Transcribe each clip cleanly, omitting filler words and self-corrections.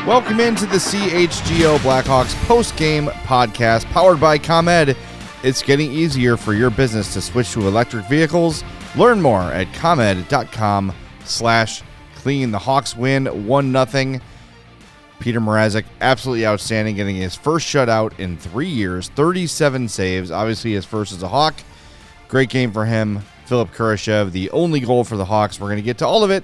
Welcome into the CHGO Blackhawks Postgame Podcast, powered by ComEd. It's getting easier for your business to switch to electric vehicles. Learn more at ComEd.com/clean. The Hawks win 1-0. Petr Mrazek, absolutely outstanding, getting his first shutout in 3 years, 37 saves, obviously his first as a Hawk. Great game for him. Philip Kurashev, the only goal for the Hawks. We're going to get to all of it.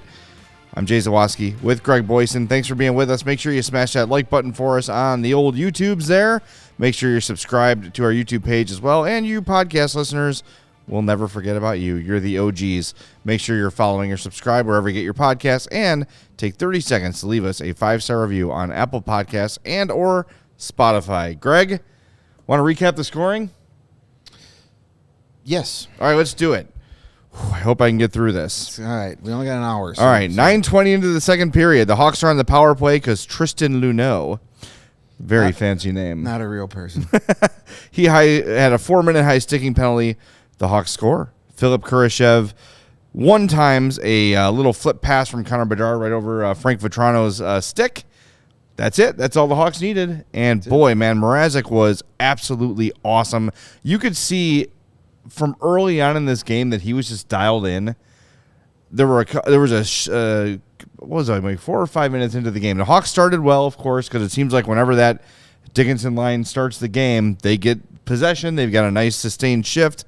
I'm Jay Zawaski with Greg Boysen. Thanks for being with us. Make sure you smash that like button for us on the old YouTubes there. Make sure you're subscribed to our YouTube page as well. And you podcast listeners, we'll never forget about you. You're the OGs. Make sure you're following or subscribe wherever you get your podcasts. And take 30 seconds to leave us a 5-star review on Apple Podcasts and or Spotify. Greg, want to recap the scoring? Yes. All right, let's do it. I hope I can get through this. All right. We only got an hour. All right. 9:20 into the second period. The Hawks are on the power play because Tristan Luneau, very fancy name. Not a real person. He had a 4-minute high sticking penalty. The Hawks score. Philip Kurashev, one times a little flip pass from Connor Bedard right over Frank Vetrano's stick. That's it. That's all the Hawks needed. And boy, man, Mrazek was absolutely awesome. You could see from early on in this game that he was just dialed in. There was 4 or 5 minutes into the game. The Hawks started well, of course, because it seems like whenever that Dickinson line starts the game, they get possession. They've got a nice sustained shift.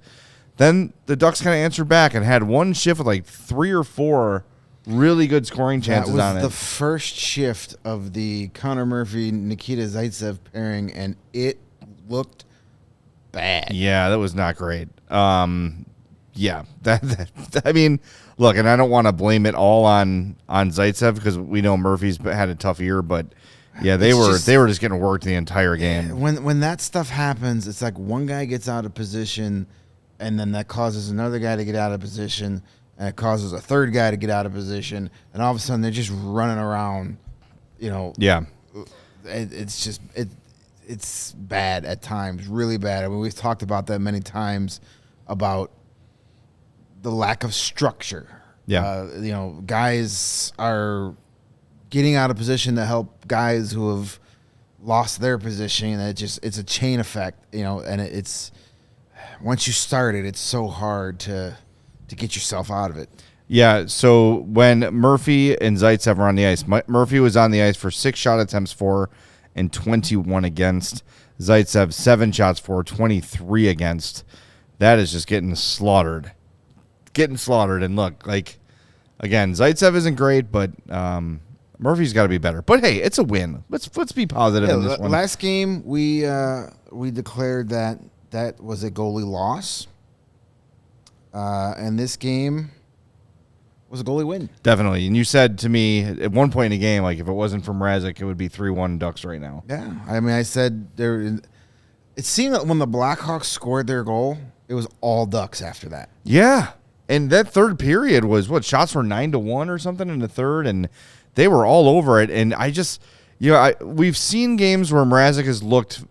Then the Ducks kind of answered back and had one shift with like 3 or 4 really good scoring chances on it. That was the first shift of the Connor Murphy-Nikita Zaitsev pairing, and it looked bad. Yeah, that was not great. I mean, look, and I don't want to blame it all on Zaitsev because we know Murphy's had a tough year, but yeah, they were just getting worked the entire game. When that stuff happens, it's like one guy gets out of position, and then that causes another guy to get out of position, and it causes a third guy to get out of position, and all of a sudden they're just running around. Yeah, it's bad at times, really bad. I mean, we've talked about that many times about the lack of structure. Yeah. Guys are getting out of position to help guys who have lost their position. And it's a chain effect, and it's once you start it, it's so hard to get yourself out of it. Yeah, so when Murphy and Zaitsev were on the ice, Murphy was on the ice for 6 shot attempts for and 21 against. Zaitsev, 7 shots for, 23 against. That is just getting slaughtered. And look, like, again, Zaitsev isn't great, but Murphy's got to be better. But hey, it's a win. Let's be positive in this one. Last game, we declared that was a goalie loss. And this game was a goalie win. Definitely. And you said to me at one point in the game, like, if it wasn't for Mrazek, it would be 3-1 Ducks right now. Yeah. I mean, I said it seemed that when the Blackhawks scored their goal, it was all Ducks after that. Yeah. And that third period was, shots were 9-1 or something in the third, and they were all over it. And I just, we've seen games where Mrazek has looked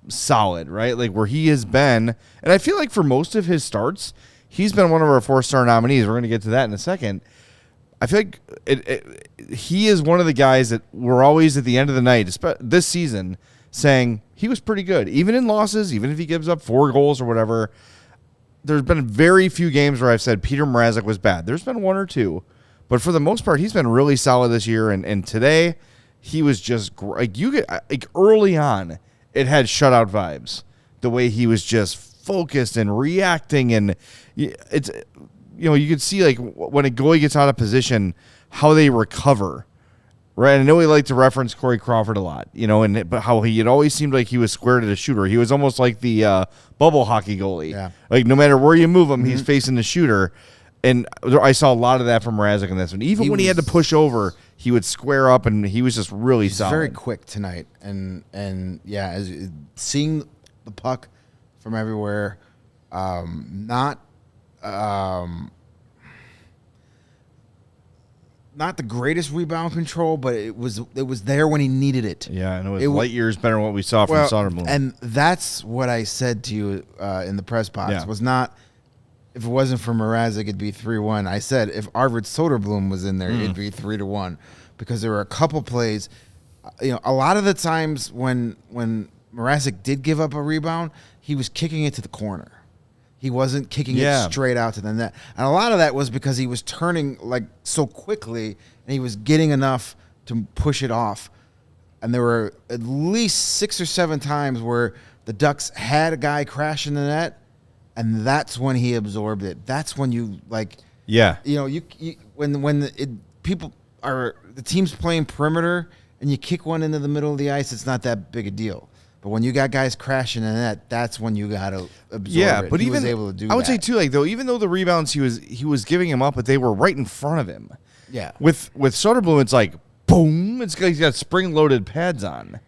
solid, right? Like where he has been. And I feel like for most of his starts, he's been one of our 4-star nominees. We're going to get to that in a second. I feel like he is one of the guys that we're always at the end of the night, this season, saying he was pretty good. Even in losses, even if he gives up 4 goals or whatever, there's been very few games where I've said Petr Mrazek was bad. There's been 1 or 2. But for the most part, he's been really solid this year. And today, he was just early on, it had shutout vibes. The way he was just focused and reacting, and it's you could see like when a goalie gets out of position, how they recover, Right, I know he liked to reference Corey Crawford a lot, but how it always seemed like he was squared at a shooter. He was almost like the bubble hockey goalie. Yeah. Like no matter where you move him, he's facing the shooter. And I saw a lot of that from Mrazek in this one. Even when he had to push over, he would square up, and he was just really solid. Very quick tonight, and yeah, seeing the puck from everywhere, not the greatest rebound control, but it was there when he needed it. Yeah, and it was light years better than what we saw from Soderblom. And that's what I said to you in the press box. Yeah. Was not, if it wasn't for Mrazek, it'd be 3-1. I said if Arvid Soderblom was in there, it'd be 3-1, because there were a couple plays. A lot of the times when Mrazek did give up a rebound, he was kicking it to the corner. He wasn't kicking it straight out to the net. And a lot of that was because he was turning like so quickly, and he was getting enough to push it off. And there were at least 6 or 7 times where the Ducks had a guy crash in the net, and that's when he absorbed it. That's when you people are, the team's playing perimeter and you kick one into the middle of the ice, it's not that big a deal. But when you got guys crashing in that, that's when you got to absorb it. But he even was able to do I would that. say too, even though the rebounds he was giving him up, but they were right in front of him. Yeah. With Soderblom, it's like boom, it's he's got spring loaded pads on,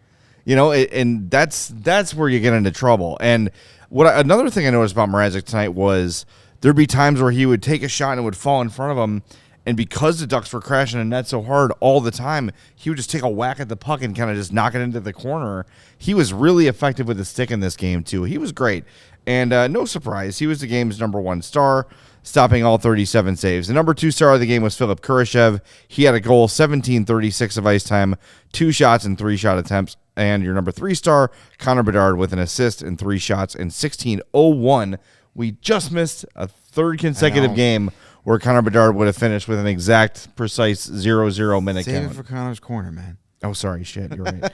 and that's where you get into trouble. And another thing I noticed about Mrazek tonight was there'd be times where he would take a shot and it would fall in front of him. And because the Ducks were crashing the net so hard all the time, he would just take a whack at the puck and kind of just knock it into the corner. He was really effective with the stick in this game, too. He was great. And no surprise, he was the game's number 1 star, stopping all 37 saves. The number 2 star of the game was Philip Kurashev. He had a goal, 17:36 of ice time, 2 shots and 3 shot attempts. And your number 3 star, Connor Bedard, with an assist and 3 shots and 16:01. We just missed a third consecutive game where Connor Bedard would have finished with an exact, precise 0-0 minute count. Save it for Connor's corner, man. Oh, sorry, shit, you're right.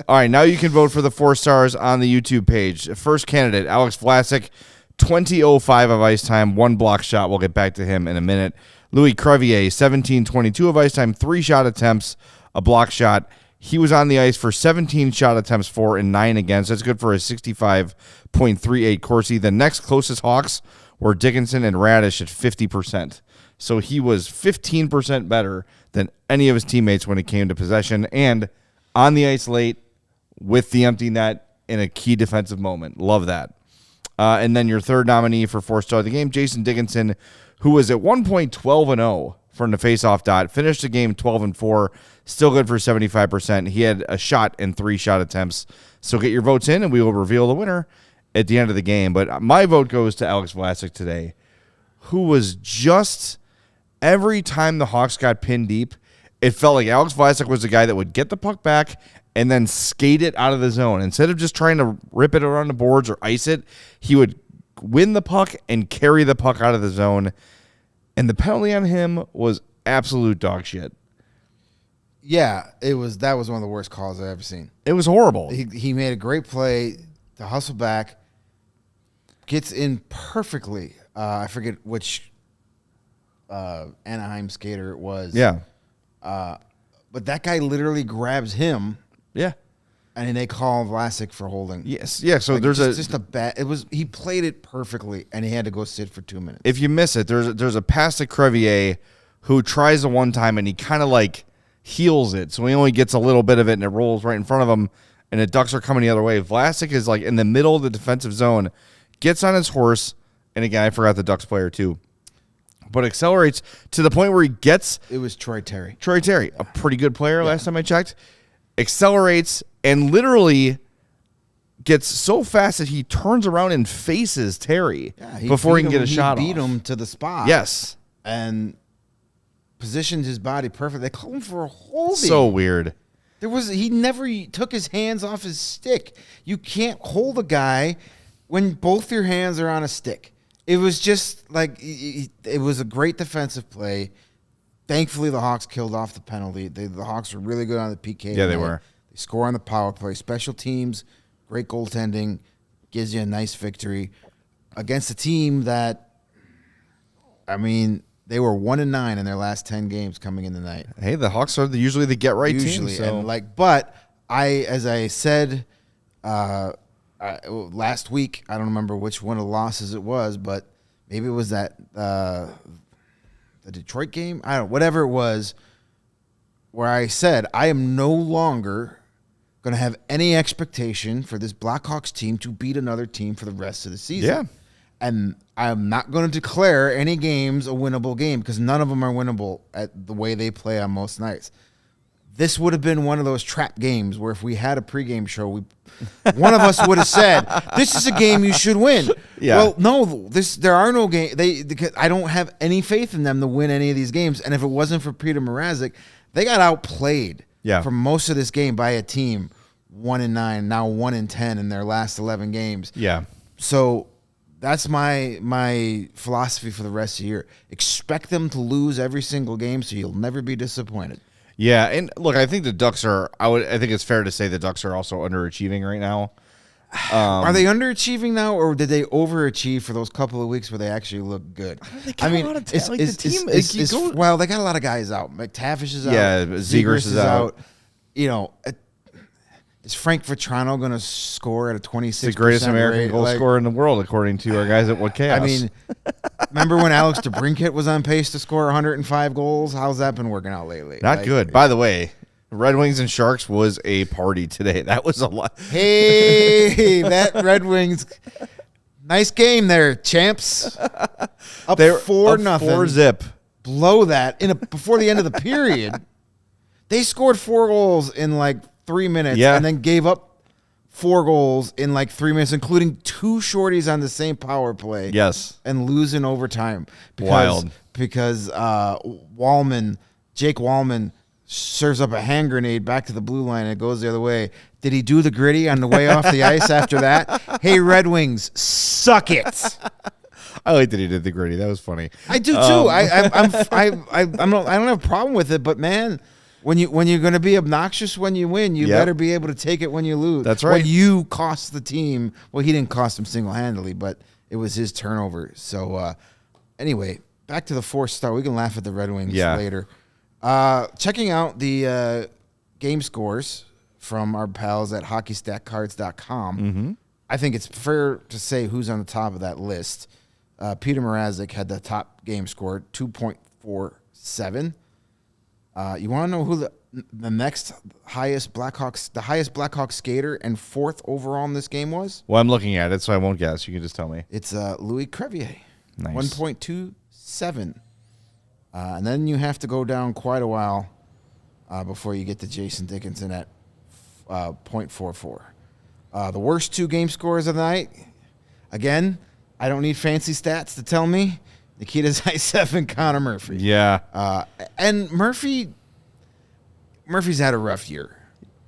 All right, now you can vote for the 4 stars on the YouTube page. First candidate, Alex Vlasic, 20:05 of ice time, 1 block shot. We'll get back to him in a minute. Louis Crevier, 17:22 of ice time, 3 shot attempts, a block shot. He was on the ice for 17 shot attempts, 4 and 9 against. That's good for a 65.38 Corsi. The next closest Hawks were Dickinson and Radish at 50%. So he was 15% better than any of his teammates when it came to possession and on the ice late with the empty net in a key defensive moment. Love that. And then your third nominee for 4-star of the game, Jason Dickinson, who was at one point 12-0 from the faceoff dot, finished the game 12-4, still good for 75%. He had a shot and 3 shot attempts. So get your votes in, and we will reveal the winner at the end of the game. But my vote goes to Alex Vlasic today, who was just, every time the Hawks got pinned deep, it felt like Alex Vlasic was the guy that would get the puck back and then skate it out of the zone. Instead of just trying to rip it around the boards or ice it, he would win the puck and carry the puck out of the zone. And the penalty on him was absolute dog shit. Yeah, that was one of the worst calls I've ever seen. It was horrible. He made a great play to hustle back, gets in perfectly. I forget which Anaheim skater it was. Yeah. But that guy literally grabs him. Yeah. And then they call Vlasic for holding. Yes. Yeah. So Like, there's just a bad. He played it perfectly, and he had to go sit for 2 minutes. If you miss it, there's a pass to Crevier who tries the one time and he kind of like heels it, so he only gets a little bit of it and it rolls right in front of him, and the Ducks are coming the other way. Vlasic is like in the middle of the defensive zone, gets on his horse, and again I forgot the Ducks player too, but accelerates to the point where he gets. It was Troy Terry. Troy Terry, a pretty good player last time I checked. Accelerates and literally gets so fast that he turns around and faces Terry before he can get a shot off. He beat him to the spot. Yes. And positioned his body perfect. They called him for a holding. So weird. He never took his hands off his stick. You can't hold a guy when both your hands are on a stick. It was just like, it was a great defensive play. Thankfully, the Hawks killed off the penalty. The Hawks were really good on the PK. Yeah, they were. They score on the power play. Special teams, great goaltending, gives you a nice victory against a team that, I mean, They were 1-9 in their last 10 games coming in tonight. Hey, the Hawks are usually the get right team. So. And but as I said last week, I don't remember which one of the losses it was, but maybe it was that the Detroit game. I don't know, whatever it was, where I said I am no longer going to have any expectation for this Blackhawks team to beat another team for the rest of the season. Yeah. And I'm not going to declare any games a winnable game because none of them are winnable at the way they play on most nights. This would have been one of those trap games where if we had a pregame show, one of us would have said, "This is a game you should win." Yeah. Well, no, there are no games. I don't have any faith in them to win any of these games. And if it wasn't for Petr Mrazek, they got outplayed for most of this game by a team 1-9, now 1-10 in their last 11 games. Yeah. So that's my philosophy for the rest of the year. Expect them to lose every single game, so you'll never be disappointed. Yeah, and look, I think the Ducks are. I think it's fair to say the Ducks are also underachieving right now. Are they underachieving now, or did they overachieve for those couple of weeks where they actually look good? I mean, well, they got a lot of guys out. McTavish is out. Yeah, Zegras is out. You know, is Frank Vetrano going to score at a 26%? The greatest American rate? goal scorer in the world, according to our guys at What Chaos. I mean, remember when Alex DeBrincat was on pace to score 105 goals? How's that been working out lately? Not good. By the way, Red Wings and Sharks was a party today. That was a lot. Hey, that Red Wings. Nice game there, champs. Up 4-0. 4-zip. Blow that before the end of the period. They scored 4 goals in like 3 minutes and then gave up 4 goals in like 3 minutes, including 2 shorties on the same power play. Yes. And lose in overtime. Wild. Because Jake Wallman serves up a hand grenade back to the blue line and it goes the other way. Did he do the gritty on the way off the ice after that? Hey, Red Wings, suck it. I like that he did the gritty. That was funny. I do too. I don't have a problem with it, but man, when you're going to be obnoxious when you win, you better be able to take it when you lose. That's right. When you cost the team, well, he didn't cost him single-handedly, but it was his turnover. So anyway, back to the 4-star. We can laugh at the Red Wings later. Checking out the game scores from our pals at hockeystackcards.com. Mm-hmm. I think it's fair to say who's on the top of that list. Petr Mrazek had the top game score, 2.47. You want to know who the next highest Blackhawks skater and 4th overall in this game was? Well, I'm looking at it, so I won't guess. You can just tell me. It's Louis Crevier, nice. 1.27. And then you have to go down quite a while before you get to Jason Dickinson at 0.44. The worst 2 game scores of the night, again, I don't need fancy stats to tell me, Nikita Zaitsev and Connor Murphy. Yeah. And Murphy's had a rough year,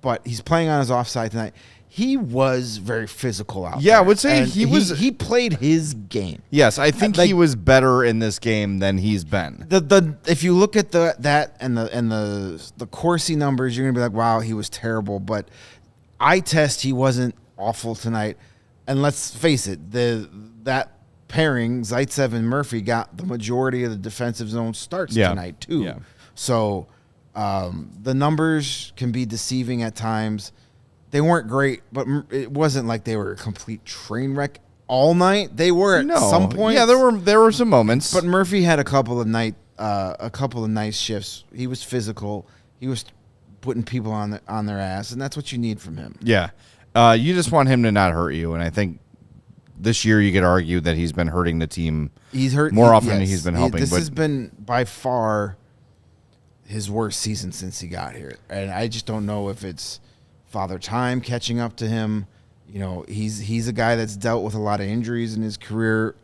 but he's playing on his offside tonight. He was very physical out there. Yeah, I would say and he played his game. Yes, I think he was better in this game than he's been. If you look at that and the Corsi numbers, you're gonna be like, wow, he was terrible. But eye test, he wasn't awful tonight. And let's face it, that pairing, Zaitsev and Murphy, got the majority of the defensive zone starts tonight too. Yeah. So the numbers can be deceiving at times. They weren't great, but it wasn't like they were a complete train wreck all night. They were at some point. Yeah, there were some moments. But Murphy had a couple of nice shifts. He was physical. He was putting people on their ass, and that's what you need from him. Yeah. You just want him to not hurt you, and I think this year you could argue that he's been hurting the team. He's hurt more often than he's been helping. This has been by far his worst season since he got here, and I just don't know if it's Father Time catching up to him. You know, he's a guy that's dealt with a lot of injuries in his career,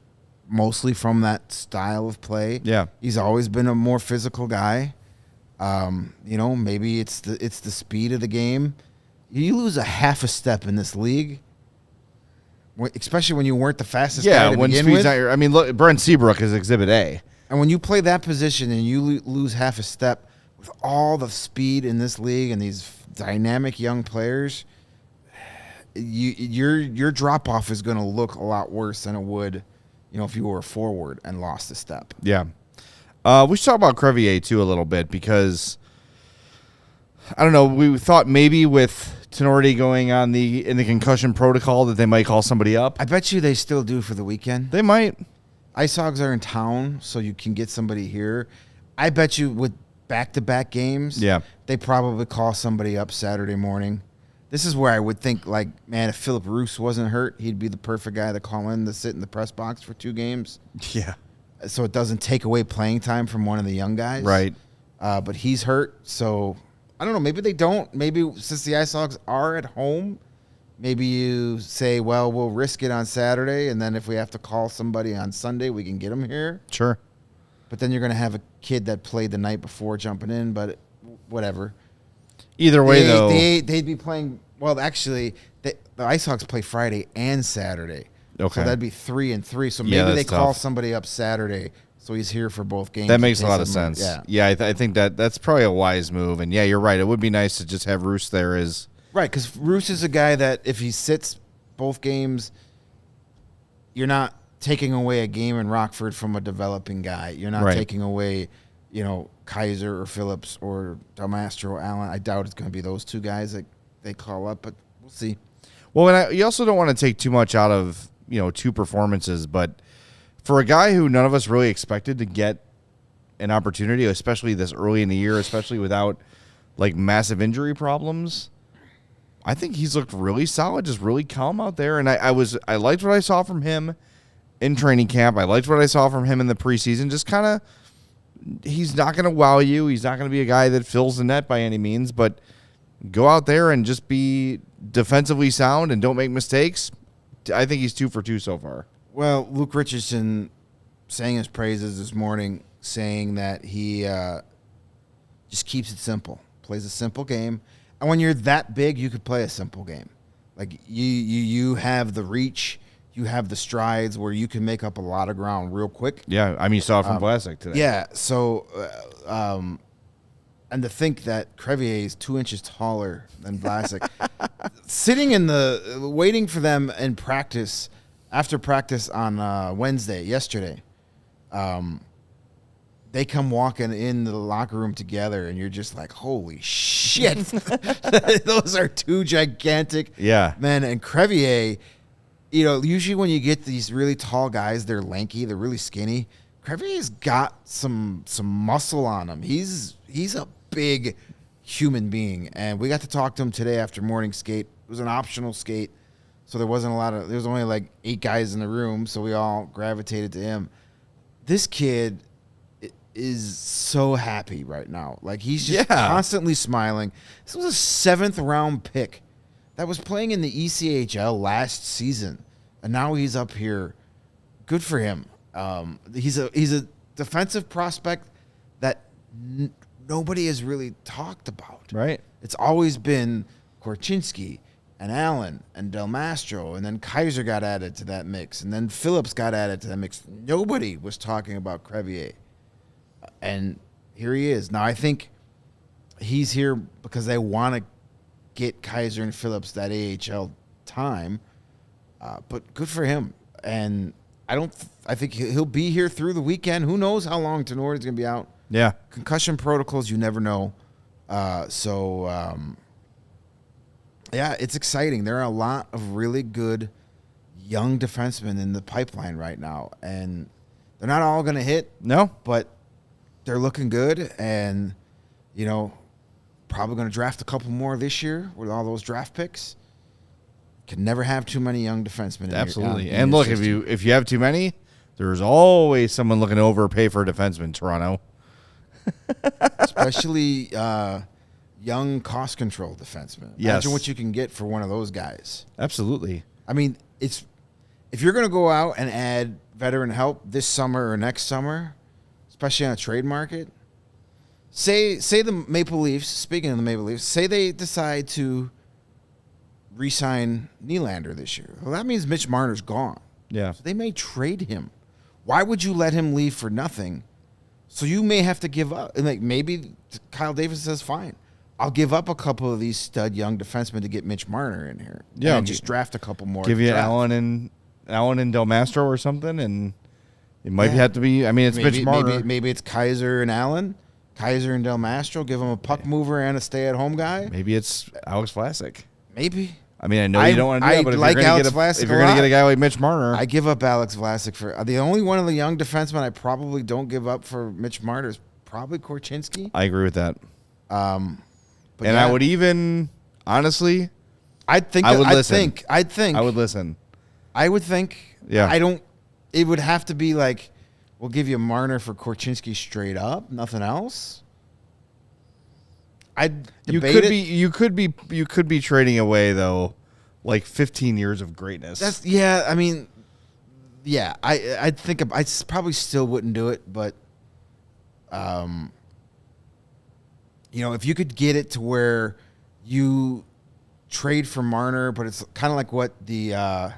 mostly from that style of play. Yeah, he's always been a more physical guy. You know, maybe it's the speed of the game. You lose a half a step in this league, especially when you weren't the fastest guy to begin with. I mean, look, Brent Seabrook is Exhibit A. And when you play that position and you lose half a step with all the speed in this league and these dynamic young players, your drop off is going to look a lot worse than it would, you know, if you were a forward and lost a step. Yeah. We should talk about Crevier too a little bit because I don't know. We thought maybe with Tenorti going in the concussion protocol that they might call somebody up. I bet you they still do for the weekend. They might. Ice Hogs are in town, so you can get somebody here. I bet you with back-to-back games, they probably call somebody up Saturday morning. This is where I would think, like, man, if Philip Roos wasn't hurt, he'd be the perfect guy to call in to sit in the press box for 2 games. Yeah. So it doesn't take away playing time from one of the young guys. Right. But he's hurt, so I don't know. Maybe they don't. Maybe since the Ice Hogs are at home, maybe you say, well, we'll risk it on Saturday, and then if we have to call somebody on Sunday, we can get them here. Sure. But then you're going to have a kid that played the night before jumping in, but whatever. Either way, though. They'd be playing – well, actually, the Ice Hogs play Friday and Saturday. Okay. So that'd be 3 and 3. So maybe they call somebody up Saturday so he's here for both games. That makes a lot of sense. Yeah. Yeah, I think that's probably a wise move. And, yeah, you're right. It would be nice to just have Roos there as – right, because Roos is a guy that if he sits both games, you're not taking away a game in Rockford from a developing guy. You're not taking away, Kaiser or Phillips or Delmastro or Allen. I doubt it's going to be those 2 guys that they call up, but we'll see. Well, and you also don't want to take too much out of, 2 performances, but for a guy who none of us really expected to get an opportunity, especially this early in the year, especially without, like, massive injury problems, I think he's looked really solid, just really calm out there. And I liked what I saw from him in training camp. I liked what I saw from him in the preseason. Just kind of, he's not going to wow you. He's not going to be a guy that fills the net by any means, but go out there and just be defensively sound and don't make mistakes. I think he's 2 for 2 so far. Well, Luke Richardson sang his praises this morning, saying that he just keeps it simple, plays a simple game. And when you're that big, you could play a simple game. Like you have the reach, you have the strides where you can make up a lot of ground real quick. Yeah, I mean, you saw it from Vlasic today. Yeah, so and to think that Crevier is 2 inches taller than Vlasic, sitting waiting for them in practice after practice on yesterday. They come walking into the locker room together, and you're just like, holy shit. Those are 2 gigantic men. And Crevier, usually when you get these really tall guys, they're lanky, they're really skinny. Crevier's got some muscle on him. He's a big human being. And we got to talk to him today after morning skate. It was an optional skate, so there was only like 8 guys in the room, so we all gravitated to him. This kid is so happy right now. Like, he's just constantly smiling. This was a 7th round pick that was playing in the ECHL last season, and now he's up here. Good for him. He's a defensive prospect that nobody has really talked about. Right. It's always been Korchinski and Allen and Del Mastro, and then Kaiser got added to that mix, and then Phillips got added to that mix. Nobody was talking about Crevier. And here he is. Now, I think he's here because they want to get Kaiser and Phillips that AHL time, but good for him. And I think he'll be here through the weekend. Who knows how long Tenorti's going to be out? Yeah. Concussion protocols, you never know. Yeah, it's exciting. There are a lot of really good young defensemen in the pipeline right now, and they're not all going to hit. No. But they're looking good, and, probably going to draft a couple more this year with all those draft picks. Can never have too many young defensemen. Absolutely. And look, if you have too many, there's always someone looking to overpay for a defenseman in Toronto. Especially young cost control defensemen. Yes. Imagine what you can get for one of those guys. Absolutely. I mean, if you're going to go out and add veteran help this summer or next summer, especially on a trade market, say the Maple Leafs, speaking of the Maple Leafs, say they decide to re-sign Nylander this year. Well, that means Mitch Marner's gone. Yeah. So they may trade him. Why would you let him leave for nothing? So you may have to give up. And maybe Kyle Davis says, fine, I'll give up a couple of these stud young defensemen to get Mitch Marner in here. Yeah. And just draft a couple more. Give you Allen and Del Mastro or something, and It might have to be. I mean, it's Mitch Marner. Maybe it's Kaiser and Allen. Kaiser and Del Mastro. Give him a puck mover and a stay-at-home guy. Maybe it's Alex Vlasic. Maybe. I mean, I know you don't want to do that, but if you're going to get a guy like Mitch Marner. I give up Alex Vlasic for the only one of the young defensemen I probably don't give up for Mitch Marner is probably Korchinski. I agree with that. But I would even, honestly, I would listen. I would listen. I would think. Yeah. It would have to be like, we'll give you Marner for Korchinski straight up, nothing else. You could be trading away though, like 15 years of greatness. I think I probably still wouldn't do it, but if you could get it to where you trade for Marner, but it's kind of like what the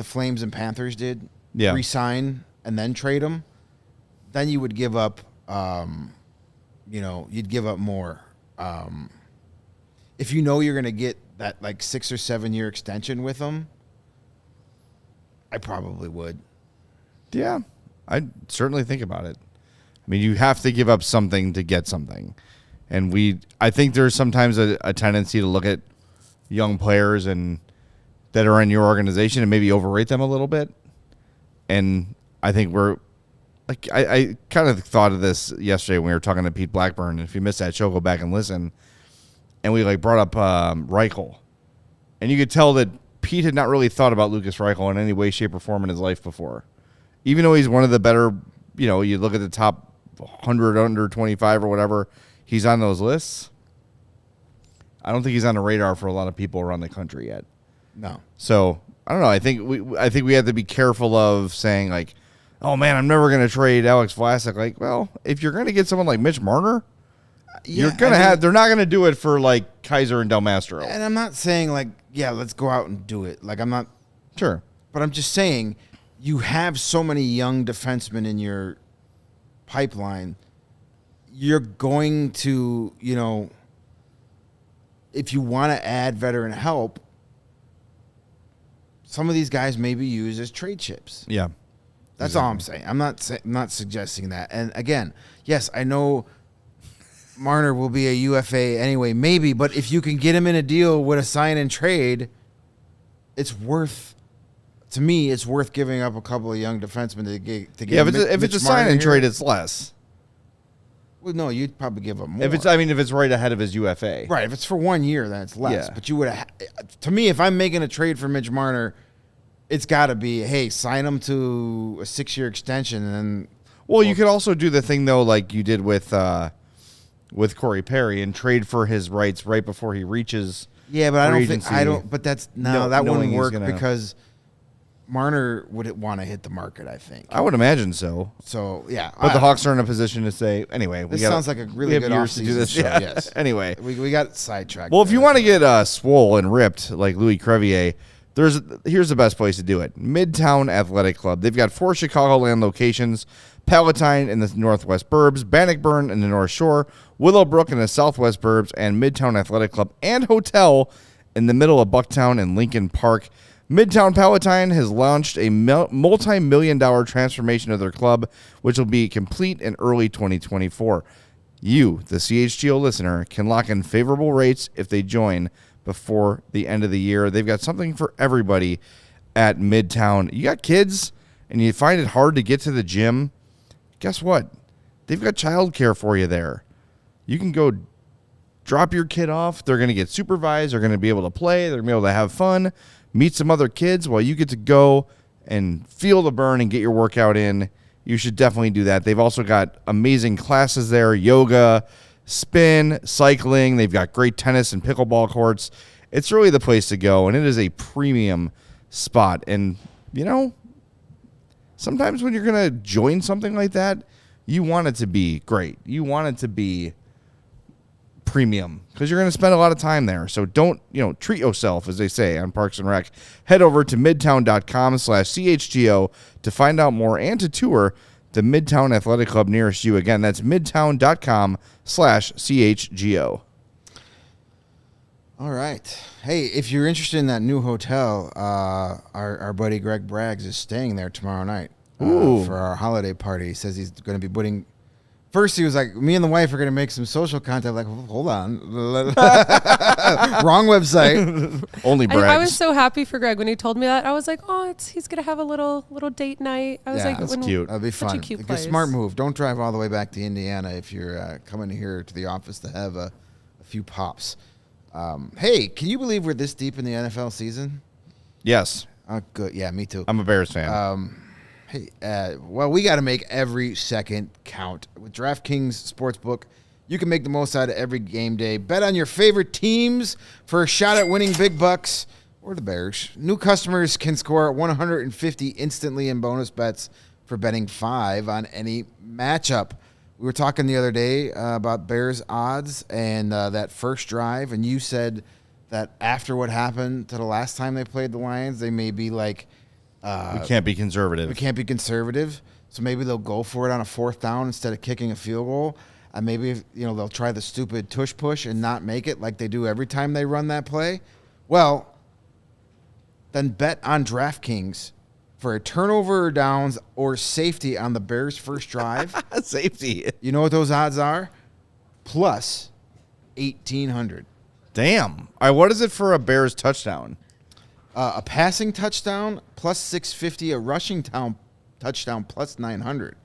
Flames and Panthers did, re-sign and then trade them, then you would give up. You'd give up more. If you're going to get that like 6 or 7 year extension with them, I probably would. Yeah, I'd certainly think about it. I mean, you have to give up something to get something. And I think there's sometimes a tendency to look at young players and that are in your organization and maybe overrate them a little bit. And I think I kind of thought of this yesterday when we were talking to Pete Blackburn. If you missed that show, go back and listen. And we brought up Reichel. And you could tell that Pete had not really thought about Lucas Reichel in any way, shape, or form in his life before. Even though he's one of the better, you look at the top 100 under 25 or whatever, he's on those lists. I don't think he's on the radar for a lot of people around the country yet. No. So, I don't know. I think we have to be careful of saying, like, oh, man, I'm never going to trade Alex Vlasic. Like, well, if you're going to get someone like Mitch Marner, they're not going to do it for, like, Kaiser and Del Mastro. And I'm not saying, like, yeah, let's go out and do it. Like, I'm not. Sure. But I'm just saying you have so many young defensemen in your pipeline. You're going to, if you want to add veteran help, some of these guys may be used as trade chips. Yeah. That's all I'm saying. I'm not suggesting that. And again, yes, I know Marner will be a UFA anyway, maybe, but if you can get him in a deal with a sign and trade, it's worth giving up a couple of young defensemen to get. Yeah, if it's a sign and trade, it's less. Well, no, you'd probably give up more. If it's right ahead of his UFA. Right. If it's for 1 year, then it's less. Yeah. But you would to me, if I'm making a trade for Mitch Marner, it's got to be, hey, sign him to a 6-year extension, and then. Well, you could also do the thing though, like you did with Corey Perry, and trade for his rights right before he reaches. Yeah, but But that wouldn't work because Marner would want to hit the market, I think. I would imagine so. So yeah, but the Hawks are in a position to say anyway. Sounds like a really good years to do this. Show, yeah. Yes. Anyway, we got sidetracked. Well, if you want to get swole and ripped like Louis Crevier. Here's the best place to do it. Midtown Athletic Club. They've got 4 Chicagoland locations: Palatine in the Northwest Burbs, Bannockburn in the North Shore, Willowbrook in the Southwest Burbs, and Midtown Athletic Club and Hotel in the middle of Bucktown and Lincoln Park. Midtown Palatine has launched a multi-million-dollar transformation of their club, which will be complete in early 2024. You, the CHGO listener, can lock in favorable rates if they join before the end of the year. They've got something for everybody at Midtown. You got kids and you find it hard to get to the gym? Guess what? They've got childcare for you there. You can go drop your kid off. They're going to get supervised. They're going to be able to play. They're going to be able to have fun, meet some other kids while you get to go and feel the burn and get your workout in. You should definitely do that. They've also got amazing classes there, yoga, spin, cycling. They've got great tennis and pickleball courts. It's really the place to go, and it is a premium spot. And, sometimes when you're going to join something like that, you want it to be great. You want it to be premium because you're going to spend a lot of time there. So don't, treat yourself, as they say on Parks and Rec. Head over to midtown.com/CHGO to find out more and to tour the Midtown Athletic Club nearest you. Again, that's midtown.com/CHGO. All right. Hey, if you're interested in that new hotel, our buddy Greg Braggs is staying there tomorrow night for our holiday party. He says he's going to be putting. First, he was like, me and the wife are going to make some social content. Like, hold on. Wrong website. Only Braggs. I was so happy for Greg when he told me that. I was like, oh, he's going to have a little date night. I was like, that's cute. That'll be fun. Such a cute Like place. a smart move. Don't drive all the way back to Indiana if you're coming here to the office to have a few pops. Hey, can you believe we're this deep in the NFL season? Yes. Oh, good. Yeah, me too. I'm a Bears fan. Hey, well, we got to make every second count. With DraftKings Sportsbook, you can make the most out of every game day. Bet on your favorite teams for a shot at winning big bucks or the Bears. New customers can score 150 instantly in bonus bets for betting $5 on any matchup. We were talking the other day about Bears odds and that first drive, and you said that after what happened to the last time they played the Lions, they may be like, we can't be conservative. we can't be conservative, so maybe they'll go for it on a fourth down instead of kicking a field goal. And maybe they'll try the stupid tush push and not make it like they do every time they run that play. Well, then bet on DraftKings for a turnover or downs or safety on the Bears' first drive. Safety. You know what those odds are? Plus 1,800. Damn. All right, what is it for a Bears touchdown? A passing touchdown plus 650, a rushing touchdown plus 900.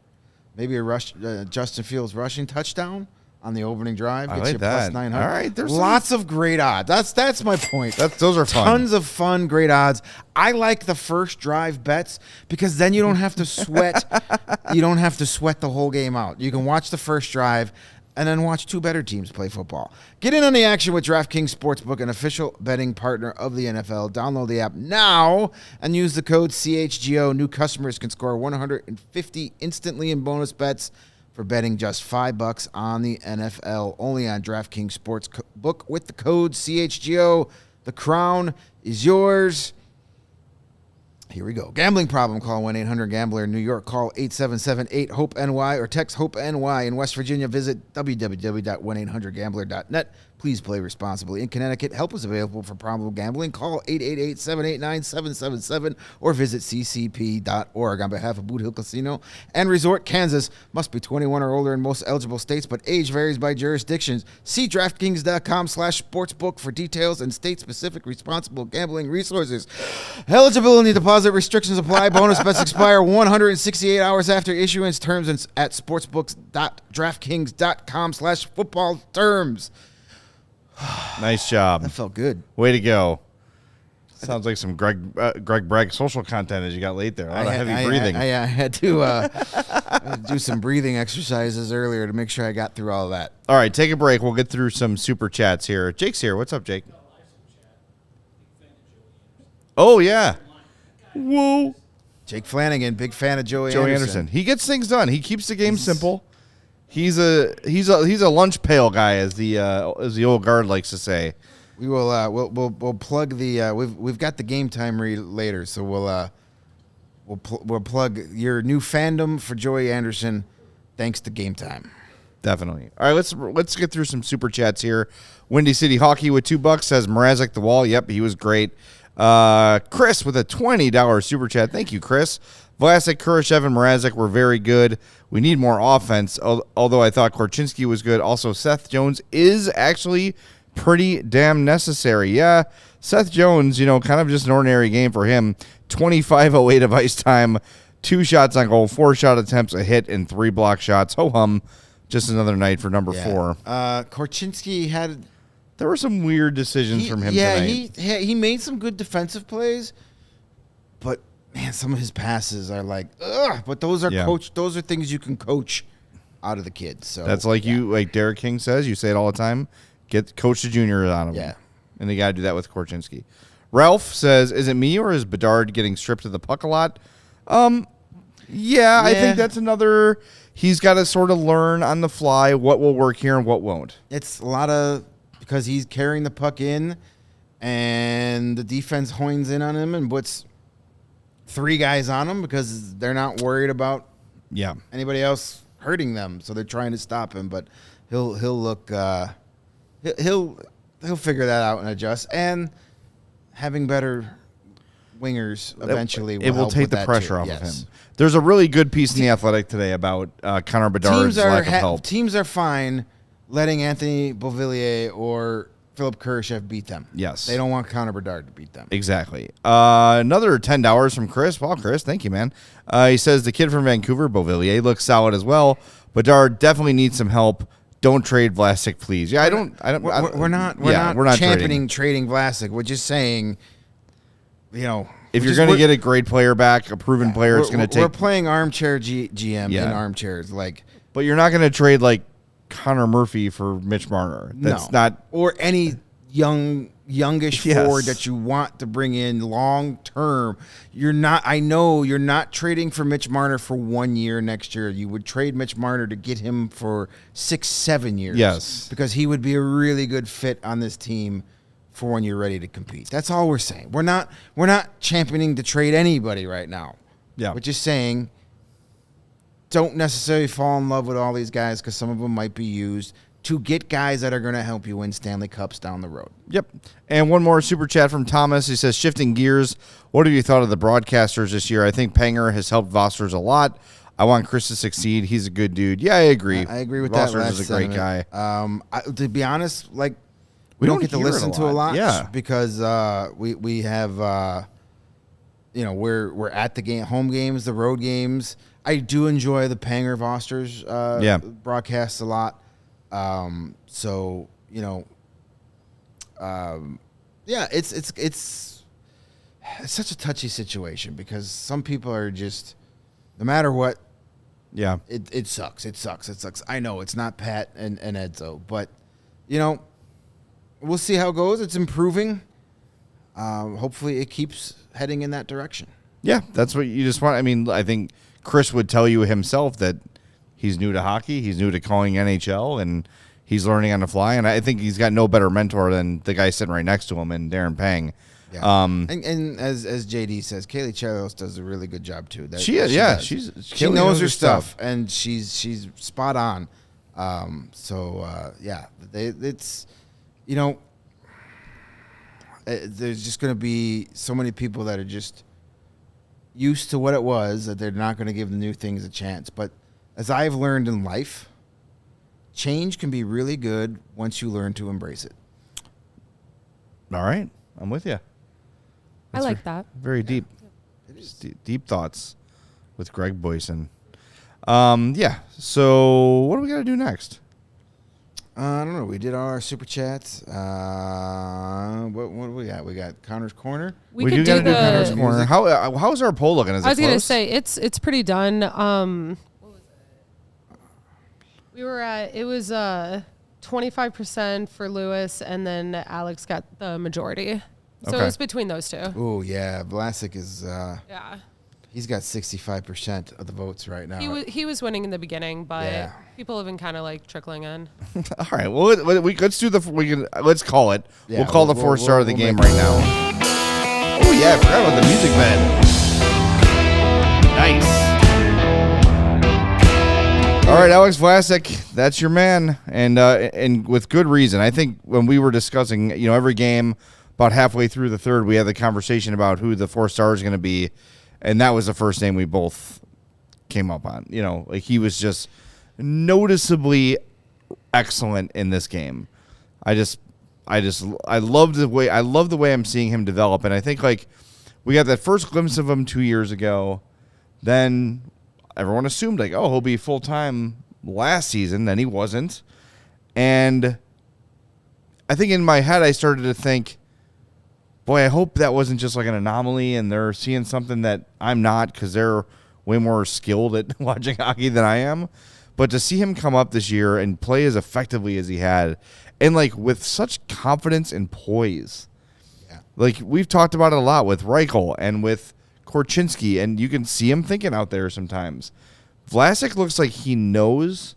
Maybe a Justin Fields rushing touchdown on the opening drive I gets like you that. plus 900. All right, there's lots of great odds. That's my point. Those are fun. Tons of fun, great odds. I like the first drive bets because then you don't have to sweat. You don't have to sweat the whole game out. You can watch the first drive and then watch two better teams play football. Get in on the action with DraftKings Sportsbook, an official betting partner of the NFL. Download the app now and use the code CHGO. New customers can score 150 instantly in bonus bets for betting just $5 on the NFL. Only on DraftKings Sportsbook with the code CHGO. The crown is yours. Here we go. Gambling problem? Call 1-800-GAMBLER. In New York, call 877-8-HOPE-NY or text HOPE-NY. In West Virginia, visit www.1800gambler.net. Please play responsibly. In Connecticut, help is available for problem gambling. Call 888-789-777 or visit ccp.org. On behalf of Boot Hill Casino and Resort, Kansas, must be 21 or older in most eligible states, but age varies by jurisdictions. See DraftKings.com/sportsbook for details and state-specific responsible gambling resources. Eligibility deposit restrictions apply. Bonus bets expire 168 hours after issuance. Terms at sportsbooks.draftkings.com/football terms. Nice job. That felt good. Way to go. Sounds like some Greg Bragg social content as you got late there. A lot of heavy breathing. I had to do some breathing exercises earlier to make sure I got through all of that. All right, take a break. We'll get through some super chats here. Jake's here. What's up, Jake? Oh, yeah. Whoa. Jake Flanagan, big fan of Joey Anderson. He gets things done. He keeps the game simple. He's a lunch pail guy, as the old guard likes to say. We will we'll plug the we've got the game time read later, so we'll plug your new fandom for Joey Anderson thanks to Game Time. Definitely. All right, let's get through some super chats here. Windy City Hockey with $2 says Mrazek the wall. Yep, he was great. Chris with a $20 super chat. Thank you, Chris. Vlasic, Kurashev, and Mrazek were very good. We need more offense, although I thought Korchinski was good. Also, Seth Jones is actually pretty damn necessary. Yeah, Seth Jones, kind of just an ordinary game for him. 25:08 of ice time, 2 shots on goal, 4 shot attempts, a hit, and 3 block shots. Ho-hum. Just another night for number 4. Korchinski had... There were some weird decisions from him tonight. Yeah, he made some good defensive plays, but... Man, some of his passes are like, ugh. But those are Those are things you can coach out of the kids. So that's like like Derek King says. You say it all the time. Coach the juniors on him. Yeah, and they got to do that with Korchinski. Ralph says, "Is it me or is Bedard getting stripped of the puck a lot?" Yeah, I think that's another. He's got to sort of learn on the fly what will work here and what won't. It's a lot of because he's carrying the puck in, and the defense hones in on him and puts 3 guys on him because they're not worried about anybody else hurting them, so they're trying to stop him. But he'll look he'll figure that out and adjust. And having better wingers eventually it will help take with the that pressure too. off Yes. of him. There's a really good piece in The Athletic today about Connor Bedard's lack of help. Teams are fine letting Anthony Beauvillier or Philip Kurashev beat them. Yes. They don't want Connor Bedard to beat them. Exactly. Another $10 from Chris. Well, Chris, thank you, man. He says the kid from Vancouver, Beauvillier, looks solid as well. Bedard definitely needs some help. Don't trade Vlasic, please. Yeah, We're not championing trading Vlasic. We're just saying, if you're going to get a great player back, a proven player, it's going to take. We're playing armchair GM in armchairs, but you're not going to trade like Connor Murphy for Mitch Marner. That's not, or any youngish forward that you want to bring in long term. You're not. I know you're not trading for Mitch Marner for 1 year next year. You would trade Mitch Marner to get him for 6-7 years. Yes, because he would be a really good fit on this team for when you're ready to compete. That's all we're saying. We're not championing to trade anybody right now. Yeah, we're just saying don't necessarily fall in love with all these guys because some of them might be used to get guys that are going to help you win Stanley Cups down the road. Yep. And one more super chat from Thomas. He says, shifting gears, what have you thought of the broadcasters this year? I think Panger has helped Vosters a lot. I want Chris to succeed. He's a good dude. Yeah, I agree. I agree with Vosters that. Vosters is a great guy. To be honest, we don't get to listen to a lot. Yeah. Because we have, we're at the home games, the road games. I do enjoy the Panger Vosters broadcasts a lot. It's such a touchy situation because some people are just, no matter what, it sucks. It sucks. I know it's not Pat and Edzo, but we'll see how it goes. It's improving. Hopefully it keeps heading in that direction. Yeah, that's what you just want. I mean, I think Chris would tell you himself that he's new to hockey. He's new to calling NHL, and he's learning on the fly. And I think he's got no better mentor than the guy sitting right next to him, and Darren Pang. Yeah. And as JD says, Kaylee Chalos does a really good job too. She is, yeah. She knows her stuff, and she's spot on. There's just going to be so many people that are just used to what it was that they're not going to give the new things a chance. But as I've learned in life, change can be really good once you learn to embrace it. All right. I'm with you. I like that. Very deep. Deep thoughts with Greg Boysen. So what do we got to do next? I don't know. We did all our super chats. What do we got? We got Connor's Corner. We could do Connor's Corner. How's our poll looking? Is I was going to say it's pretty done. What was it? We were at 25% for Lewis, and then Alex got the majority. So it was between those two. Oh yeah, Vlasic is. Yeah. He's got 65% of the votes right now. He was winning in the beginning, but people have been kind of trickling in. All right. Well, let's call it. Yeah, we'll call the 4-star of the game right now. Oh yeah, I forgot about the music bed. Nice. All right, Alex Vlasic, that's your man, and with good reason. I think when we were discussing, every game, about halfway through the third, we had the conversation about who the 4-star is going to be. And that was the first name we both came up on. He was just noticeably excellent in this game. I love the way I'm seeing him develop. And I think we got that first glimpse of him 2 years ago. Then everyone assumed he'll be full time last season. Then he wasn't. And I think in my head I started to think, boy, I hope that wasn't just an anomaly and they're seeing something that I'm not because they're way more skilled at watching hockey than I am. But to see him come up this year and play as effectively as he had and with such confidence and poise. Yeah. We've talked about it a lot with Reichel and with Korchinski, and you can see him thinking out there sometimes. Vlasic looks like he knows,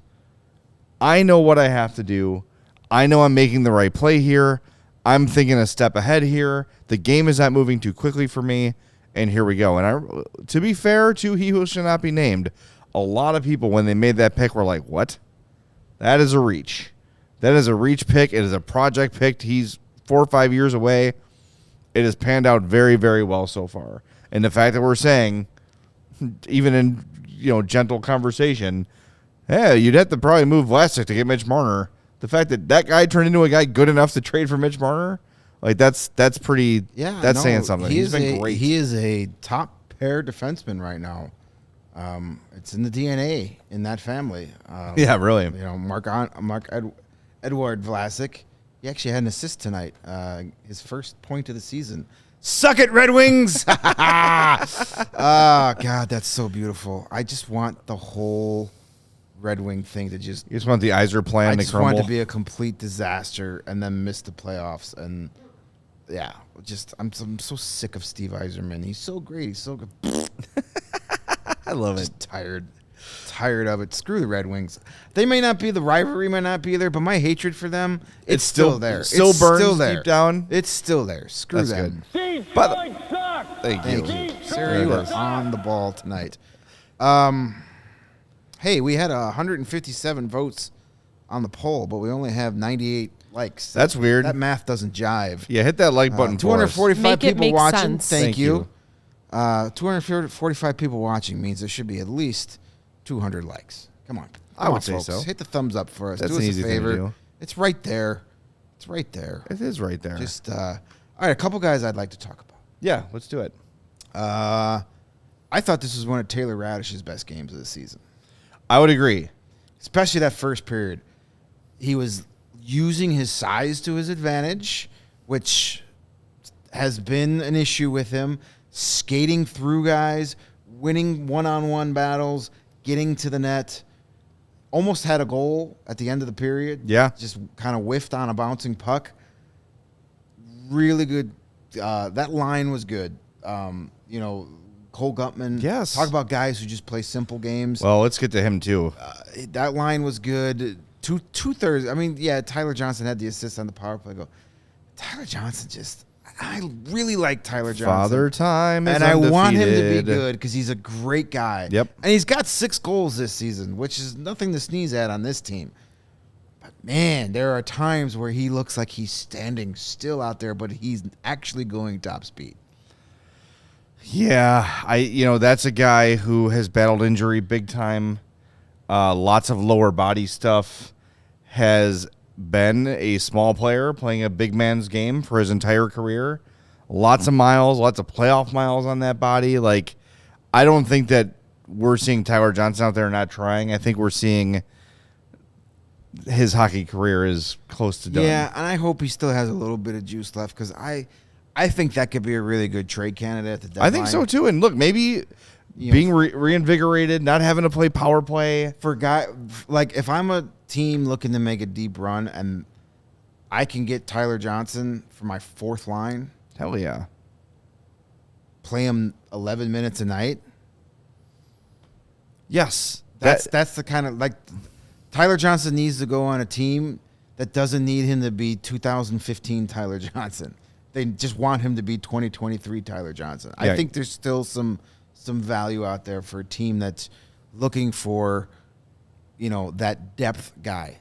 I know what I have to do. I know I'm making the right play here. I'm thinking a step ahead here. The game is not moving too quickly for me, and here we go. And to be fair to he who shall not be named, a lot of people, when they made that pick, were like, what? That is a reach. That is a reach pick. It is a project pick. He's 4 or 5 years away. It has panned out very, very well so far. And the fact that we're saying, even in gentle conversation, hey, you'd have to probably move Vlasic to get Mitch Marner. The fact that guy turned into a guy good enough to trade for Mitch Marner, like that's pretty. Yeah, that's saying something. He's been great. He is a top pair defenseman right now. It's in the DNA in that family. Yeah, really. Edward Vlasic. He actually had an assist tonight. His first point of the season. Suck it, Red Wings! Oh, God, that's so beautiful. I just want the whole Red Wing thing to just... You just want the Yzer plan to crumble? I just want it to be a complete disaster and then miss the playoffs. And, yeah, I'm so sick of Steve Yzerman. He's so great. He's so good. I love it. Tired of it. Screw the Red Wings. The rivalry may not be there, but my hatred for them, it's still there. It still burns still there. deep down. It's still there. Screw them. Good. Thank you. Sarah, you are on the ball tonight. Hey, we had 157 votes on the poll, but we only have 98 likes. That's weird. That math doesn't jive. Yeah, hit that like button. 245 people watching. Sense. Thank you. 245 people watching means there should be at least 200 likes. Come on. I would say folks. so. Hit the thumbs up for us. That's do an us easy a favor. thing to do. It's right there. It's right there. It is right there. Just all right, a couple guys I'd like to talk about. Yeah, let's do it. I thought this was one of Taylor Radish's best games of the season. I would agree. Especially that first period. He was using his size to his advantage, which has been an issue with him. Skating through guys, winning one-on-one battles, getting to the net. Almost had a goal at the end of the period. Yeah. Just kind of whiffed on a bouncing puck. Really good. That line was good. Cole Gutman. Yes. Talk about guys who just play simple games. Well, let's get to him, too. That line was good. Two-thirds. I mean, yeah, Tyler Johnson had the assist on the power play. Tyler Johnson I really like Tyler Johnson. Father time is and undefeated. I want him to be good because he's a great guy. Yep. And he's got 6 goals this season, which is nothing to sneeze at on this team. But, man, there are times where he looks like he's standing still out there, but he's actually going top speed. Yeah, that's a guy who has battled injury big time. Lots of lower body stuff. Has been a small player playing a big man's game for his entire career. Lots of miles, lots of playoff miles on that body. Like, I don't think that we're seeing Tyler Johnson out there not trying. I think we're seeing his hockey career is close to done. Yeah, and I hope he still has a little bit of juice left because I think that could be a really good trade candidate at the deadline. I think so, too. And look, maybe being reinvigorated, not having to play power play. For a guy, like if I'm a team looking to make a deep run and I can get Tyler Johnson for my 4th line. Hell yeah. Play him 11 minutes a night. Yes. That's the kind of, like, Tyler Johnson needs to go on a team that doesn't need him to be 2015 Tyler Johnson. They just want him to be 2023 Tyler Johnson. Yeah. I think there's still some value out there for a team that's looking for, that depth guy.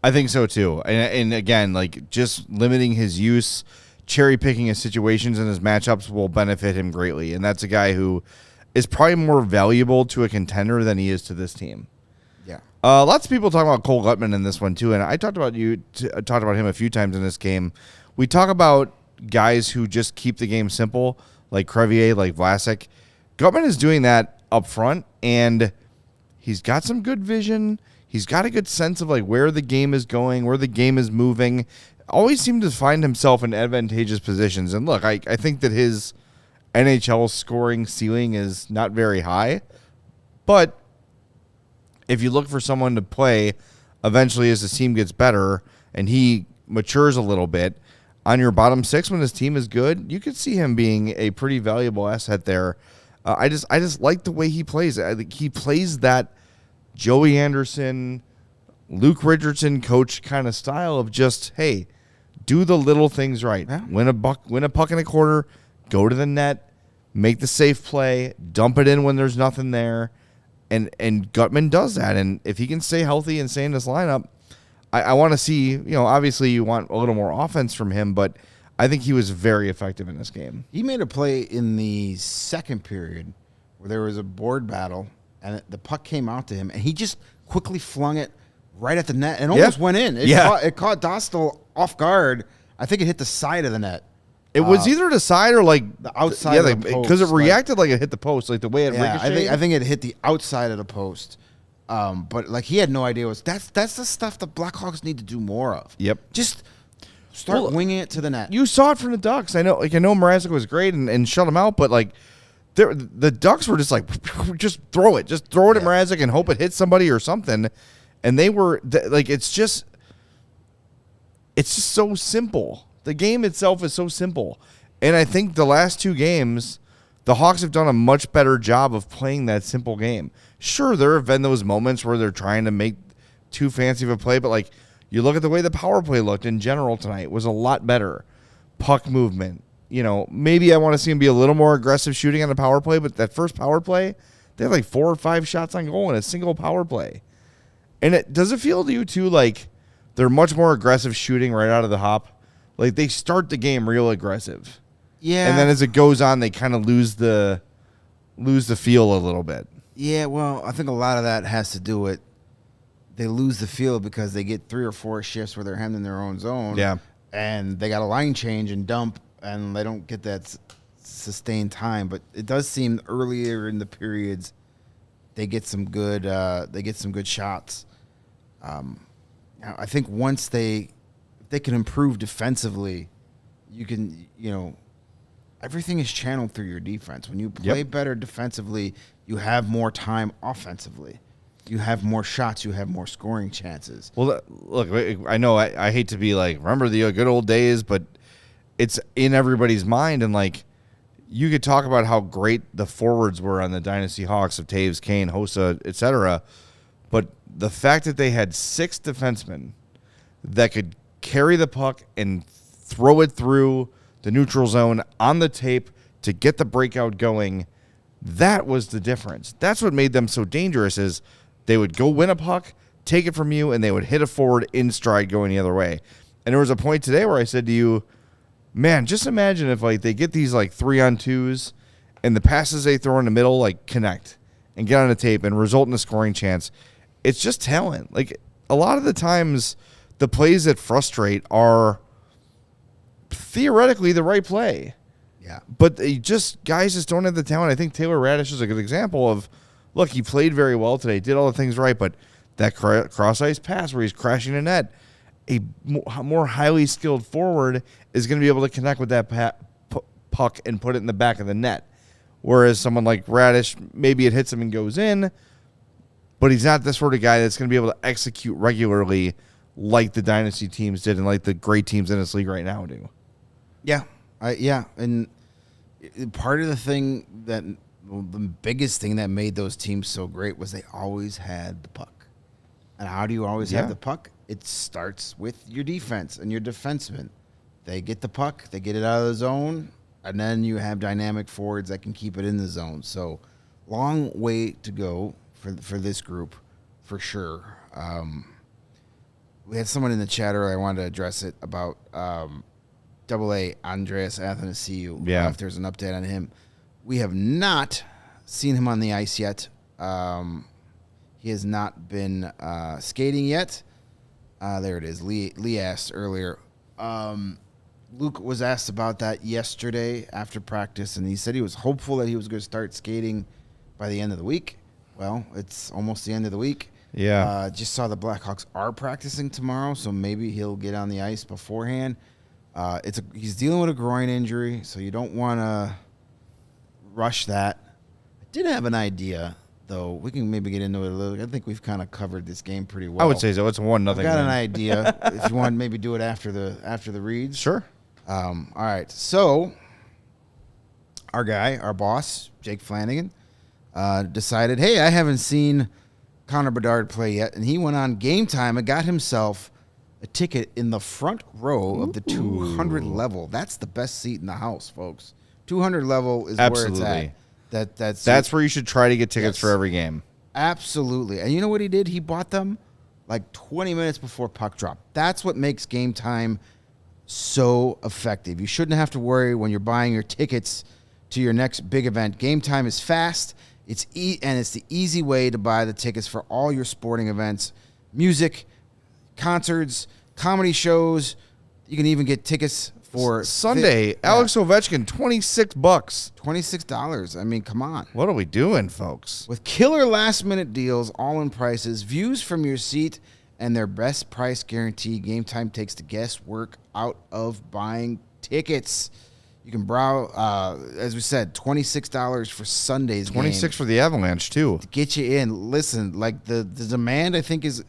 I think so too. And again, like just limiting his use, cherry picking his situations and his matchups will benefit him greatly. And that's a guy who is probably more valuable to a contender than he is to this team. Yeah. Lots of people talk about Cole Gutman in this one too. And I talked about him a few times in this game. We talk about guys who just keep the game simple, like Crevier, like Vlasic. Gutman is doing that up front, and he's got some good vision. He's got a good sense of like where the game is going, where the game is moving. Always seemed to find himself in advantageous positions. And look, I think that his NHL scoring ceiling is not very high. But if you look for someone to play eventually as the team gets better and he matures a little bit, on your bottom 6 when his team is good, you could see him being a pretty valuable asset there. I just like the way he plays. I think he plays that Joey Anderson, Luke Richardson coach kind of style of just, hey, do the little things right. Yeah. Win a puck in a quarter, go to the net, make the safe play, dump it in when there's nothing there. And Gutman does that. And if he can stay healthy and stay in this lineup, I want to see, obviously you want a little more offense from him, but I think he was very effective in this game. He made a play in the second period where there was a board battle, and the puck came out to him, and he just quickly flung it right at the net and almost went in. It caught Dostal off guard. I think it hit the side of the net. It was either the side or like the outside of the post. Because it reacted like it hit the post, like the way it ricocheted. I think it hit the outside of the post. But like he had no idea that's the stuff the Blackhawks need to do more of. Yep. Just start winging it to the net. You saw it from the Ducks. I know Mrazek was great and shut him out, but like the Ducks were just like, just throw it at Mrazek and hope it hits somebody or something. And they were like, it's just so simple. The game itself is so simple. And I think the last two games, the Hawks have done a much better job of playing that simple game. Sure, there have been those moments where they're trying to make too fancy of a play, but like you look at the way the power play looked in general tonight was a lot better. Puck movement. Maybe I want to see him be a little more aggressive shooting on the power play, but that first power play, they had like 4 or 5 shots on goal in a single power play. And does it feel to you too like they're much more aggressive shooting right out of the hop? Like they start the game real aggressive. Yeah. And then as it goes on, they kind of lose the feel a little bit. Yeah, well, I think a lot of that has to do with they lose the feel because they get 3 or 4 shifts where they're hemmed in their own zone. Yeah. And they got a line change and dump, and they don't get that sustained time. But it does seem earlier in the periods they get some good shots. I think once if they can improve defensively, you can, everything is channeled through your defense. When you play better defensively, you have more time offensively. You have more shots. You have more scoring chances. Well, look, I know I hate to be like, remember the good old days, but it's in everybody's mind. And like, you could talk about how great the forwards were on the Dynasty Hawks of Taves, Kane, Hossa, etc. But the fact that they had 6 defensemen that could carry the puck and throw it through the neutral zone on the tape to get the breakout going, that was the difference. That's what made them so dangerous is they would go win a puck, take it from you, and they would hit a forward in stride going the other way. And there was a point today where I said to you, man, just imagine if like they get these like 3-on-2s and the passes they throw in the middle like connect and get on the tape and result in a scoring chance. It's just talent. Like a lot of the times the plays that frustrate are theoretically the right play. Yeah. But guys just don't have the talent. I think Taylor Radish is a good example of, look, he played very well today, did all the things right, but that cross-ice pass where he's crashing the net, a more highly skilled forward is going to be able to connect with that puck and put it in the back of the net. Whereas someone like Radish, maybe it hits him and goes in, but he's not the sort of guy that's going to be able to execute regularly like the dynasty teams did and like the great teams in this league right now do. Yeah. And part of the thing the biggest thing that made those teams so great was they always had the puck. And how do you always have the puck? It starts with your defense and your defensemen. They get the puck, they get it out of the zone, and then you have dynamic forwards that can keep it in the zone. So long way to go for this group, for sure. We had someone in the chat earlier, I wanted to address it, about AA Andreas Athanasiou. Yeah. If there's an update on him. We have not seen him on the ice yet. He has not been skating yet. There it is. Lee asked earlier. Luke was asked about that yesterday after practice, and he said he was hopeful that he was going to start skating by the end of the week. Well, it's almost the end of the week. Yeah. Just saw the Blackhawks are practicing tomorrow, so maybe he'll get on the ice beforehand. He's dealing with a groin injury, so you don't want to rush that. I did have an idea, though. We can maybe get into it a little. I think we've kind of covered this game pretty well. I would say so. It's 1-0. I've got an idea. If you want to maybe do it after the reads. Sure. All right. So our boss, Jake Flanagan, decided, hey, I haven't seen Connor Bedard play yet, and he went on Game Time and got himself a ticket in the front row of the 200 level. That's the best seat in the house, folks. 200 level is Absolutely. where it's at. That's where you should try to get tickets for every game. Absolutely. And you know what he did? He bought them like 20 minutes before puck drop. That's what makes Game Time so effective. You shouldn't have to worry when you're buying your tickets to your next big event. Game Time is fast. It's it's the easy way to buy the tickets for all your sporting events, music, concerts, comedy shows. You can even get tickets for Sunday. Alex Ovechkin, $26. $26. I mean, come on. What are we doing, folks? With killer last-minute deals, all-in prices, views from your seat, and their best price guarantee, Game Time takes the guesswork out of buying tickets. You can browse, as we said, $26 for Sunday's game. $26 for the Avalanche, too. To get you in. Listen, like the demand, I think, is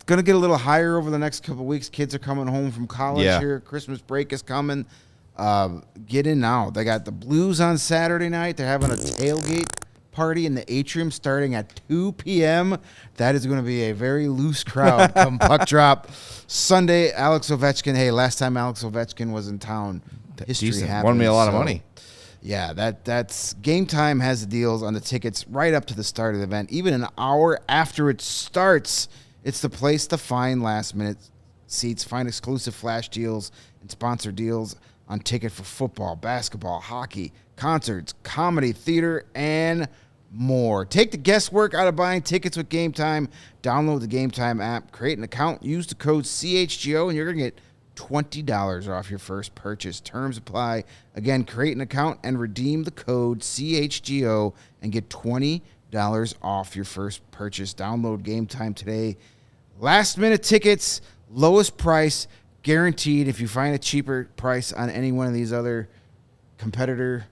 going to get a little higher over the next couple of weeks. Kids are coming home from college here. Christmas break is coming. Get in now. They got the Blues on Saturday night. They're having a tailgate party in the atrium starting at 2 p.m. That is going to be a very loose crowd come puck drop. Sunday, Alex Ovechkin. Hey, last time Alex Ovechkin was in town, history Decent. happened. Won me a lot of money. Yeah, that's Game Time has the deals on the tickets right up to the start of the event. Even an hour after it starts, it's the place to find last-minute seats, find exclusive flash deals and sponsor deals on ticket for football, basketball, hockey, concerts, comedy, theater, and more. Take the guesswork out of buying tickets with Game Time. Download the Game Time app, create an account, use the code CHGO, and you're going to get $20 off your first purchase. Terms apply. Again, create an account and redeem the code CHGO and get $20 off your first purchase. Download Game Time today. Last minute tickets, lowest price, guaranteed. If you find a cheaper price on any one of these other competitor,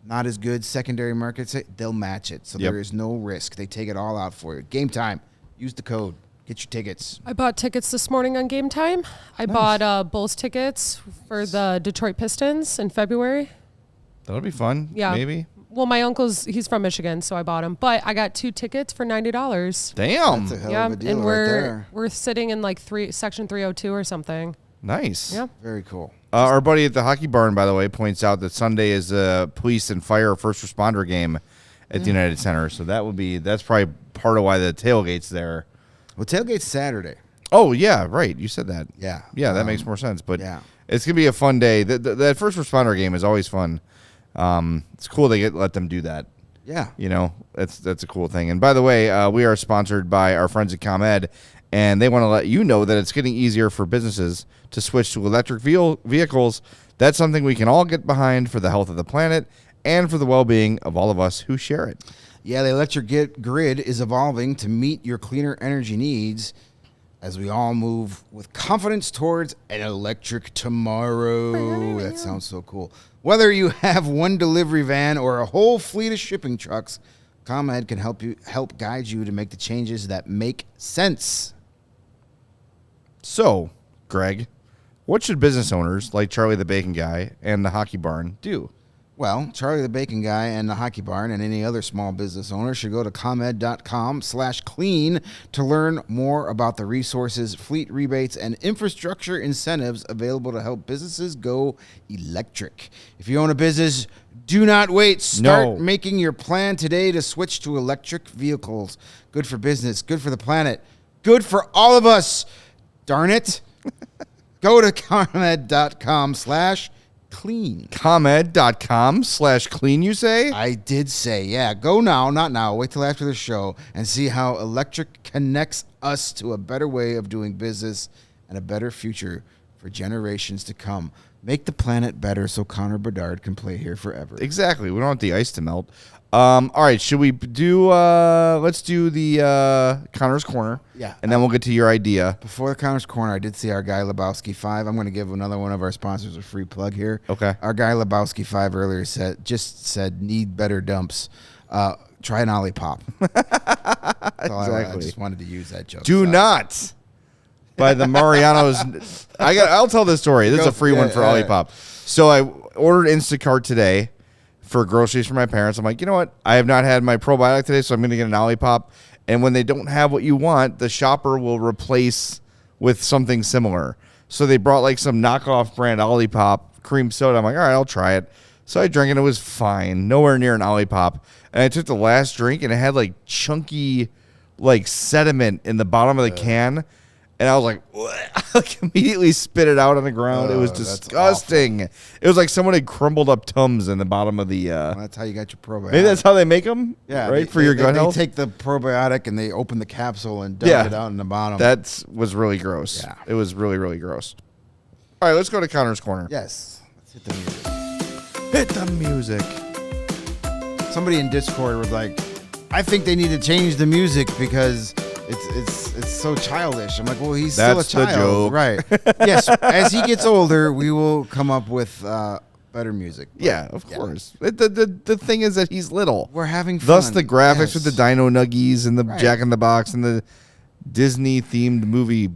not as good secondary markets, they'll match it. So there is no risk. They take it all out for you. Game Time. Use the code. Get your tickets. I bought tickets this morning on Game Time. I bought Bulls tickets for the Detroit Pistons in February. That'll be fun. Yeah. Maybe. Well, my uncle's, he's from Michigan, so I bought him. But I got 2 tickets for $90. Damn. That's a hell of a deal and right there. we're sitting in like section 302 or something. Nice. Yeah. Very cool. Our buddy at the Hockey Barn, by the way, points out that Sunday is a police and fire first responder game at the United Center. So that's probably part of why the tailgate's there. Well, tailgate's Saturday. Oh, yeah, right. You said that. Yeah. Yeah, that makes more sense. But yeah. it's going to be a fun day. That first responder game is always fun. It's cool they let them do that. Yeah. You know, that's a cool thing. And by the way, we are sponsored by our friends at ComEd, and they want to let you know that it's getting easier for businesses to switch to electric vehicles. That's something we can all get behind for the health of the planet and for the well-being of all of us who share it. Yeah, the electric grid is evolving to meet your cleaner energy needs as we all move with confidence towards an electric tomorrow. That sounds so cool. Whether you have one delivery van or a whole fleet of shipping trucks, ComEd can help guide you to make the changes that make sense. So, Greg, what should business owners like Charlie the Bacon Guy and the Hockey Barn do? Well, Charlie the Bacon Guy and the Hockey Barn and any other small business owner should go to comed.com/clean to learn more about the resources, fleet rebates, and infrastructure incentives available to help businesses go electric. If you own a business, do not wait. Start making your plan today to switch to electric vehicles. Good for business, good for the planet, good for all of us. Darn it. Go to comed.com/clean. ComEd.com/clean, you say? I did say, yeah. Go now, not now. Wait till after the show and see how electric connects us to a better way of doing business and a better future for generations to come. Make the planet better so Connor Bedard can play here forever. Exactly. We don't want the ice to melt. All right. Should we do, let's do the Connor's Corner. Yeah. And then we'll get to your idea. Before the Connor's Corner, I did see our guy Lebowski 5. I'm going to give another one of our sponsors a free plug here. Okay. Our guy Lebowski 5 earlier said need better dumps. Try an Olipop. Exactly. I just wanted to use that joke. Do not. By the Mariano's. I'll tell this story. This is a free one for Olipop. So I ordered Instacart today for groceries for my parents. I'm like, you know what? I have not had my probiotic today, so I'm going to get an Olipop. And when they don't have what you want, the shopper will replace with something similar. So they brought like some knockoff brand Olipop cream soda. I'm like, all right, I'll try it. So I drank it. It was fine. Nowhere near an Olipop. And I took the last drink, and it had like chunky like sediment in the bottom of the can, and I was like, like immediately spit it out on the ground. It was disgusting. It was like someone had crumbled up Tums in the bottom of the. Well, that's how you got your probiotic. Maybe that's how they make them. Yeah, right for your gut health. They take the probiotic and they open the capsule and dump it out in the bottom. That was really gross. Yeah, it was really, really gross. All right, let's go to Connor's Corner. Yes, let's hit the music. Hit the music. Somebody in Discord was like, I think they need to change the music because it's so childish. I'm like, well, he's That's still a child. the joke. Right. Yes, as he gets older, we will come up with better music. But yeah, of course. The thing is that he's little. We're having fun. Thus the graphics with the Dino Nuggies and the Jack in the Box and the Disney-themed movie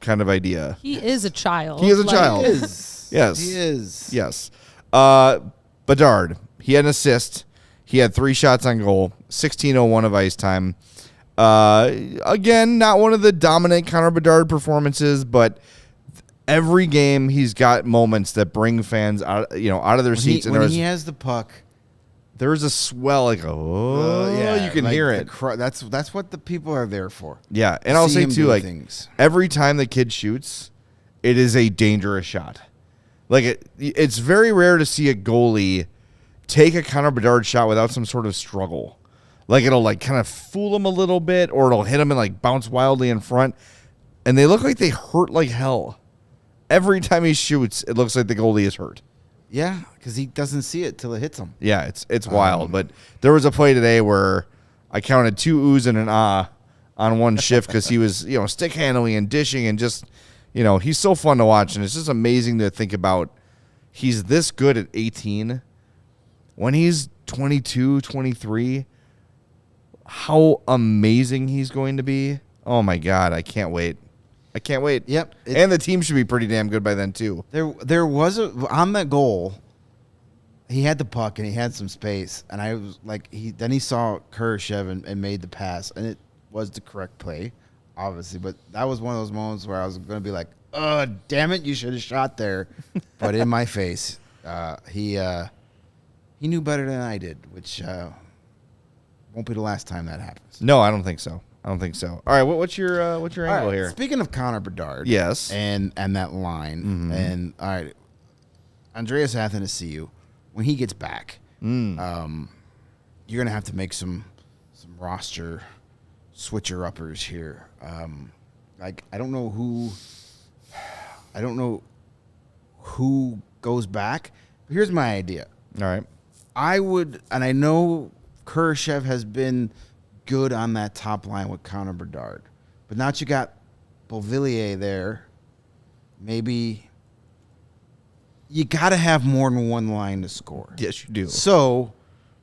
kind of idea. He is a child. He is a child. He is. Yes. He is. Yes. Bedard, he had an assist. He had 3 shots on goal, 16:01 of ice time. Again, not one of the dominant Connor Bedard performances, but every game he's got moments that bring fans out of their seats. When he has the puck, there's a swell, like you can hear it. That's what the people are there for. Yeah, and I'll say too, like every time the kid shoots, it is a dangerous shot. Like it's very rare to see a goalie take a Connor Bedard shot without some sort of struggle. Like it'll like kind of fool him a little bit, or it'll hit him and like bounce wildly in front, and they look like they hurt like hell. Every time he shoots, it looks like the goalie is hurt. Yeah, because he doesn't see it till it hits him. Yeah, it's wild. But there was a play today where I counted 2 oohs and an ah on one shift because he was stick handling and dishing and just he's so fun to watch, and it's just amazing to think about. He's this good at 18. When he's 22, 23, how amazing he's going to be. Oh, my God. I can't wait. Yep. And the team should be pretty damn good by then, too. There was on that goal, he had the puck and he had some space. And I was like, then he saw Kurashev and made the pass. And it was the correct play, obviously. But that was one of those moments where I was going to be like, oh, damn it, you should have shot there. But in my face, he knew better than I did, which won't be the last time that happens. No, I don't think so. All right, what's your angle here? Speaking of Connor Bedard, yes, and that line, and all right, Andreas Athanasiou, when he gets back, you're gonna have to make some roster switcher uppers here. Like I don't know who goes back. But here's my idea. All right. I would, and I know Kurashev has been good on that top line with Connor Bedard, but now that you got Beauvillier there, maybe you got to have more than one line to score. Yes, you do. So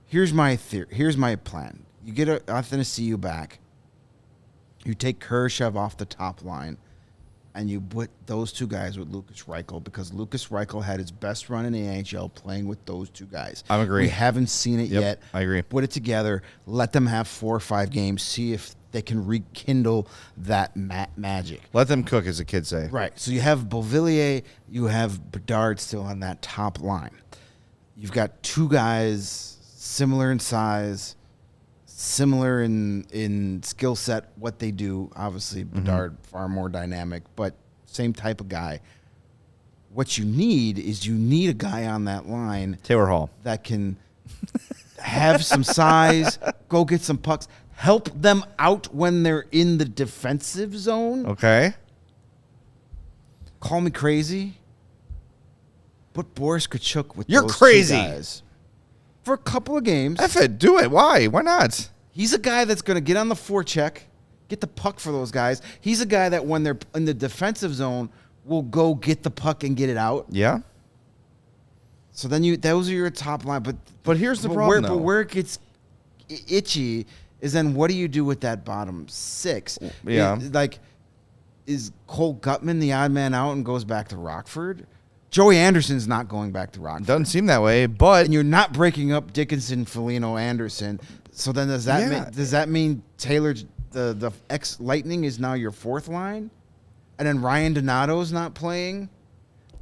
here's my theory. Here's my plan. You get Athanasiou back. You take Kurashev off the top line, and you put those 2 guys with Lucas Reichel, because Lucas Reichel had his best run in the NHL playing with those 2 guys. I agree. We haven't seen it yet. I agree. Put it together. Let them have 4 or 5 games. See if they can rekindle that magic. Let them cook, as the kids say. Right. So you have Beauvillier. You have Bedard still on that top line. You've got 2 guys similar in size, similar in skill set, what they do. Obviously, Bedard far more dynamic, but same type of guy. What you need is a guy on that line, Taylor Hall, that can have some size, go get some pucks, help them out when they're in the defensive zone. Okay. Call me crazy, but Boris Tkachuk with You're those crazy. 2 guys for a couple of games. F it, do it. Why not? He's a guy that's going to get on the forecheck, get the puck for those guys. He's a guy that when they're in the defensive zone will go get the puck and get it out. Yeah. So then those are your top line. But here's the problem, though. But where it gets itchy is then what do you do with that bottom 6? Yeah. Is Cole Gutman the odd man out and goes back to Rockford? Joey Anderson's not going back to Rockford. Doesn't seem that way, but and you're not breaking up Dickinson, Foligno, Anderson. So then does that mean Taylor, the ex-Lightning, is now your 4th line? And then Ryan Donato's not playing?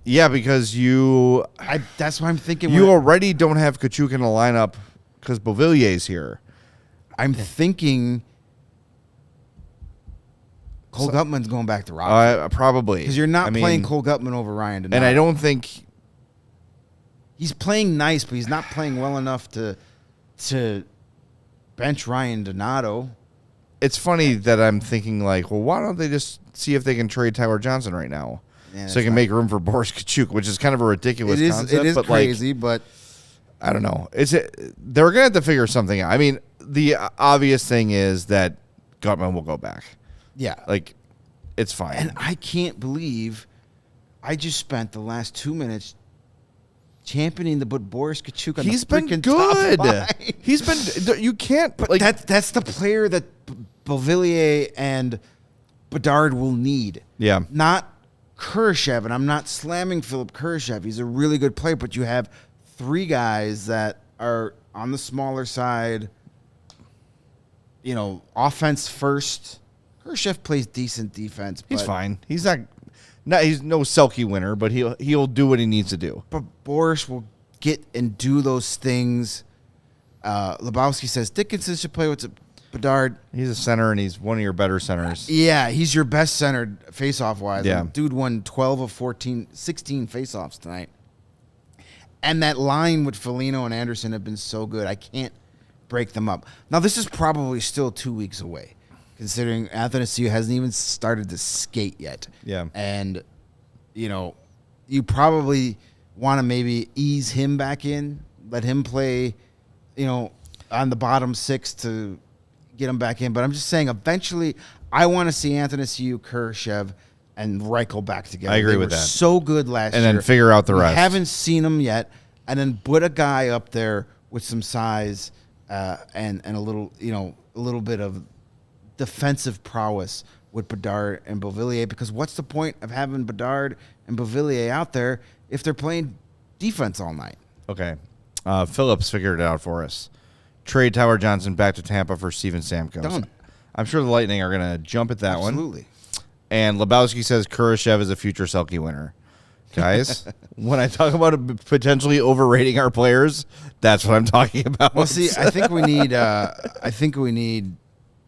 Yeah, because that's why I'm thinking. You already don't have Tkachuk in the lineup because Beauvillier's here. I'm thinking Cole Gutman's going back to Rockford. Probably. Because you're not playing Cole Gutman over Ryan Donato. And I don't think... He's playing nice, but he's not playing well enough to bench Ryan Donato. It's funny that I'm thinking, like, well, why don't they just see if they can trade Tyler Johnson right now? Yeah, so they can make room for Boris Kachuk, which is kind of a ridiculous concept. It is but crazy, but... I don't know. They're going to have to figure something out. I mean, the obvious thing is that Gutman will go back. Yeah. Like, it's fine. And I can't believe I just spent the last 2 minutes championing the Boris Kachuk on He's the been freaking good. top line. He's been... You can't... But like, that's the player that Beauvillier and Bedard will need. Yeah. Not Kurashev, and I'm not slamming Philip Kurashev. He's a really good player, but you have 3 guys that are on the smaller side, offense first. Kurashev plays decent defense. But, he's fine. He's not... he's no Selke winner, but he'll do what he needs to do. But Boris will get and do those things. Lebowski says Dickinson should play with Bedard. He's a center, and he's one of your better centers. Yeah, he's your best center face-off wise. Yeah. Dude won 12 of 16 face-offs tonight. And that line with Foligno and Anderson have been so good. I can't break them up. Now, this is probably still 2 weeks away, considering Athanasiou hasn't even started to skate yet. Yeah. And, you probably want to maybe ease him back in, let him play, on the bottom 6 to get him back in. But I'm just saying, eventually, I want to see Athanasiou, Kurashev, and Reichel back together. I agree They with were that. So good last year. And then figure out the rest. Haven't seen them yet. And then put a guy up there with some size and a little bit of defensive prowess with Bedard and Beauvillier. Because what's the point of having Bedard and Beauvillier out there if they're playing defense all night? Okay. Phillips figured it out for us. Trade Tyler Johnson back to Tampa for Steven Stamkos. Done. I'm sure the Lightning are going to jump at that one. Absolutely. And Lebowski says Kurashev is a future Selke winner. Guys, when I talk about potentially overrating our players, that's what I'm talking about. Well, see, I think we need a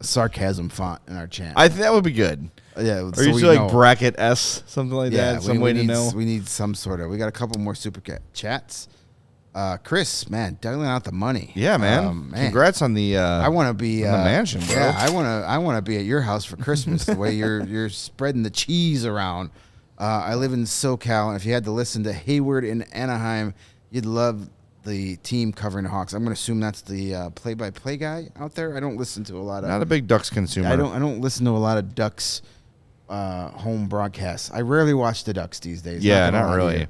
sarcasm font in our channel. I think that would be good. Yeah, Or you should like bracket S, something like that. Some way to know. We need some sort of. We got a couple more super chats. Chris, man, dialing out the money. Yeah, man. Congrats on the. I want to be on the mansion, bro. Yeah, I want to be at your house for Christmas. The way you're spreading the cheese around. I live in SoCal, and if you had to listen to Hayward in Anaheim, you'd love the team covering the Hawks. I'm going to assume that's the play-by-play guy out there. I don't listen to a lot of. Not a big Ducks consumer. I don't listen to a lot of Ducks home broadcasts. I rarely watch the Ducks these days. Yeah, not really.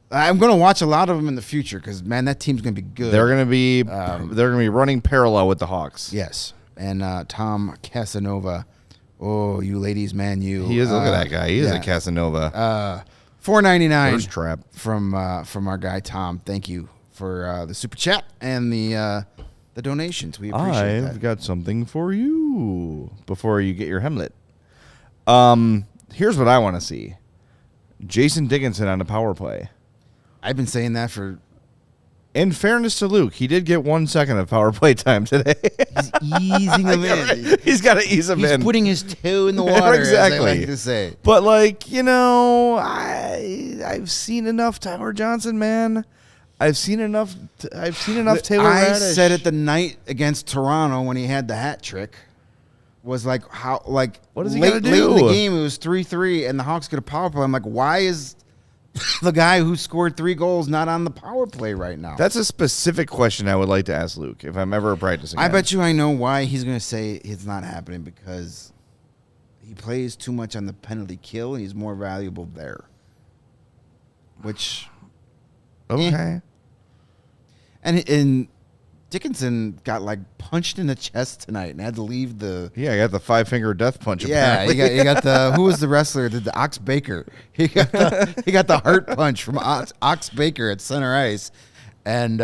I'm going to watch a lot of them in the future because, man, that team's going to be good. They're going to be running parallel with the Hawks. Yes, and Tom Casanova. Oh, you ladies, man, you. He is. Look at that guy. He is a Casanova. $4.99 First trap from our guy Tom. Thank you for the super chat and the donations. We appreciate that. I've got something for you before you get your Hemlet. Here's what I want to see: Jason Dickinson on the power play. I've been saying that for. In fairness to Luke, he did get 1 second of power play time today. He's easing him in. He's got to ease him in. He's putting his toe in the water, exactly. as I like to say. But, I've seen enough Tyler Johnson, man. I've seen enough Taylor I Radish. said it the night against Toronto when he had the hat trick. Was what does he late, gotta do? late in the game, it was 3-3, and the Hawks get a power play. I'm like, why is the guy who scored 3 goals not on the power play right now? That's a specific question I would like to ask Luke if I'm ever practicing. I bet you I know why he's going to say it's not happening, because he plays too much on the penalty kill and he's more valuable there. Which, okay. And Dickinson got punched in the chest tonight and had to leave the. Yeah, I got the 5-finger death punch. Yeah, apparently. you got the. Who was the wrestler? The Ox Baker. He got the heart punch from Ox Baker at center ice. And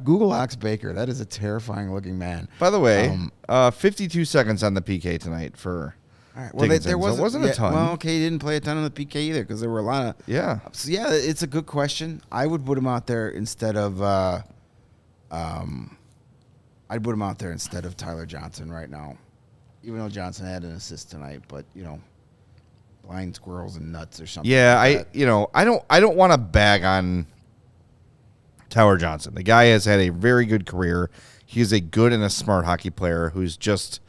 Google Ox Baker. That is a terrifying looking man. By the way, 52 seconds on the PK tonight for. All right. Well, Dickinson, there wasn't a ton. Well, okay, he didn't play a ton on the PK either because there were a lot of. Yeah. So yeah, it's a good question. I would put him out there instead of. I'd put him out there instead of Tyler Johnson right now, even though Johnson had an assist tonight. But blind squirrels and nuts or something. Yeah, like that. I don't want to bag on Tyler Johnson. The guy has had a very good career. He is a good and a smart hockey player who's just